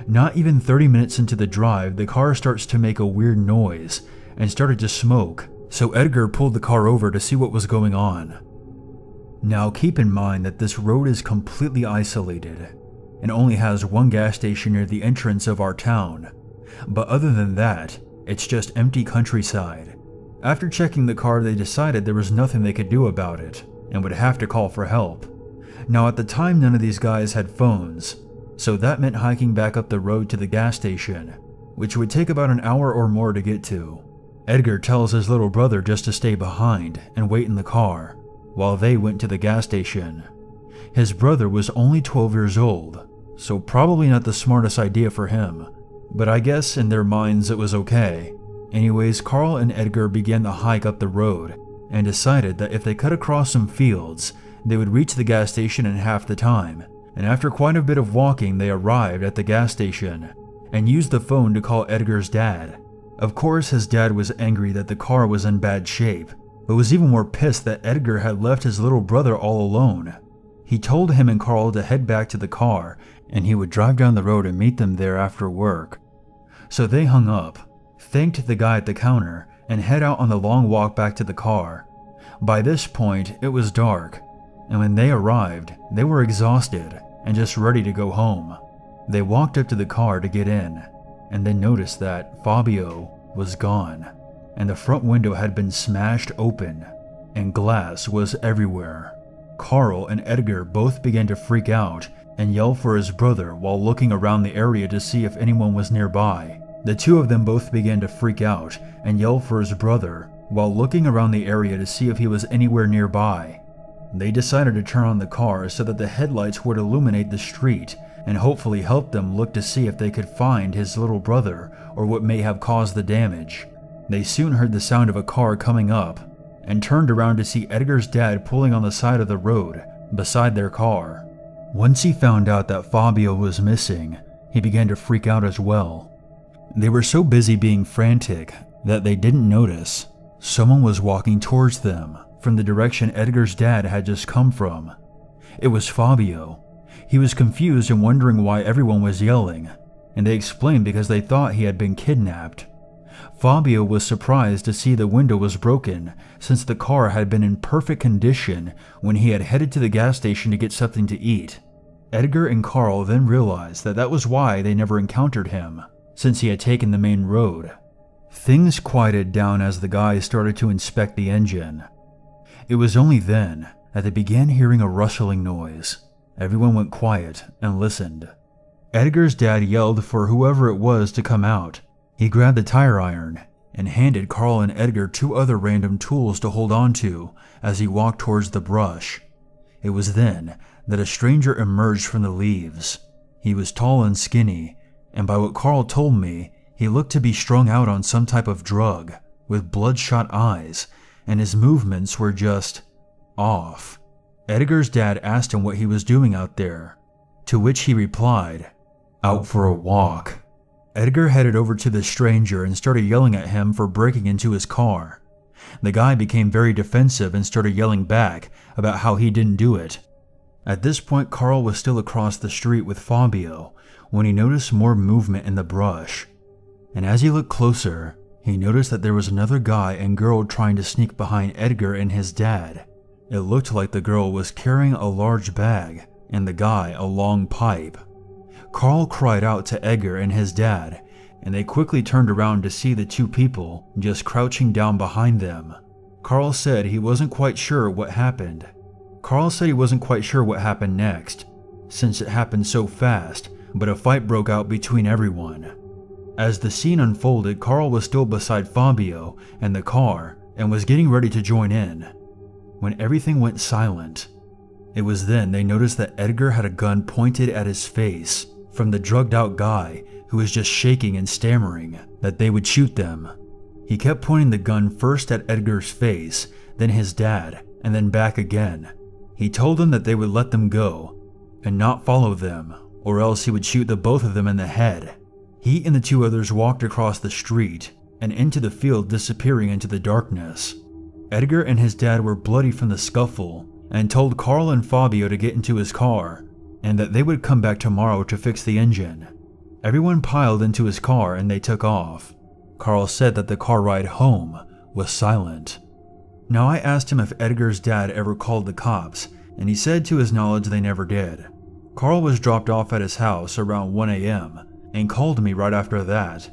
Not even 30 minutes into the drive, the car starts to make a weird noise and started to smoke, so Edgar pulled the car over to see what was going on. Now keep in mind that this road is completely isolated. and only has one gas station near the entrance of our town. But other than that, it's just empty countryside. After checking the car, they decided there was nothing they could do about it, and would have to call for help. Now at the time, none of these guys had phones, so that meant hiking back up the road to the gas station, which would take about an hour or more to get to. Edgar tells his little brother just to stay behind and wait in the car, while they went to the gas station. His brother was only 12 years old, so probably not the smartest idea for him, but I guess in their minds it was okay. Anyways, Carl and Edgar began the hike up the road, and decided that if they cut across some fields, they would reach the gas station in half the time, and after quite a bit of walking they arrived at the gas station, and used the phone to call Edgar's dad. Of course his dad was angry that the car was in bad shape, but was even more pissed that Edgar had left his little brother all alone. He told him and Carl to head back to the car, and he would drive down the road and meet them there after work. So they hung up, thanked the guy at the counter, and head out on the long walk back to the car. By this point, it was dark, and when they arrived, they were exhausted and just ready to go home. They walked up to the car to get in, and then noticed that Fabio was gone, and the front window had been smashed open, and glass was everywhere. Carl and Edgar both began to freak out and yell for his brother while looking around the area to see if anyone was nearby. The two of them both began to freak out and yell for his brother while looking around the area to see if he was anywhere nearby. They decided to turn on the car so that the headlights would illuminate the street and hopefully help them look to see if they could find his little brother or what may have caused the damage. They soon heard the sound of a car coming up and turned around to see Edgar's dad pulling on the side of the road beside their car. Once he found out that Fabio was missing, he began to freak out as well. They were so busy being frantic that they didn't notice someone was walking towards them from the direction Edgar's dad had just come from. It was Fabio. He was confused and wondering why everyone was yelling, and they explained because they thought he had been kidnapped. Fabio was surprised to see the window was broken since the car had been in perfect condition when he had headed to the gas station to get something to eat. Edgar and Carl then realized that that was why they never encountered him, since he had taken the main road. Things quieted down as the guys started to inspect the engine. It was only then that they began hearing a rustling noise. Everyone went quiet and listened. Edgar's dad yelled for whoever it was to come out. He grabbed the tire iron and handed Carl and Edgar two other random tools to hold on to as he walked towards the brush. It was then that a stranger emerged from the leaves. He was tall and skinny, and by what Carl told me, he looked to be strung out on some type of drug, with bloodshot eyes, and his movements were just off. Edgar's dad asked him what he was doing out there, to which he replied, "Out for a walk." Edgar headed over to the stranger and started yelling at him for breaking into his car. The guy became very defensive and started yelling back about how he didn't do it. At this point, Carl was still across the street with Fabio when he noticed more movement in the brush. And as he looked closer, he noticed that there was another guy and girl trying to sneak behind Edgar and his dad. It looked like the girl was carrying a large bag and the guy a long pipe. Carl cried out to Edgar and his dad, and they quickly turned around to see the two people just crouching down behind them. Carl said he wasn't quite sure what happened. Next, since it happened so fast, but a fight broke out between everyone. As the scene unfolded, Carl was still beside Fabio and the car and was getting ready to join in, when everything went silent. It was then they noticed that Edgar had a gun pointed at his face from the drugged out guy who was just shaking and stammering that they would shoot them. He kept pointing the gun first at Edgar's face, then his dad, and then back again. He told them that they would let them go and not follow them, or else he would shoot the both of them in the head. He and the two others walked across the street and into the field, disappearing into the darkness. Edgar and his dad were bloody from the scuffle and told Carl and Fabio to get into his car and that they would come back tomorrow to fix the engine. Everyone piled into his car and they took off. Carl said that the car ride home was silent. Now I asked him if Edgar's dad ever called the cops, and he said to his knowledge they never did. Carl was dropped off at his house around 1 a.m. and called me right after that.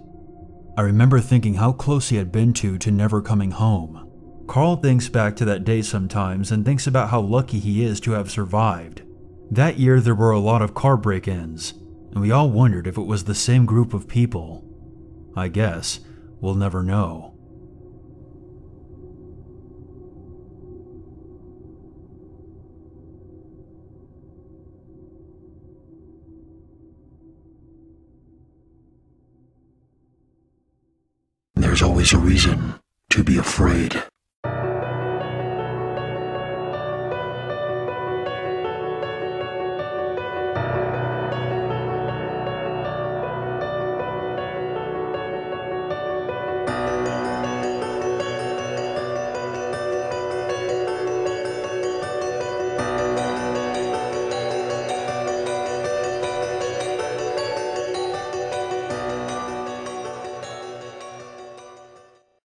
I remember thinking how close he had been to never coming home. Carl thinks back to that day sometimes and thinks about how lucky he is to have survived. That year there were a lot of car break-ins, and we all wondered if it was the same group of people. I guess we'll never know. There's always a reason to be afraid.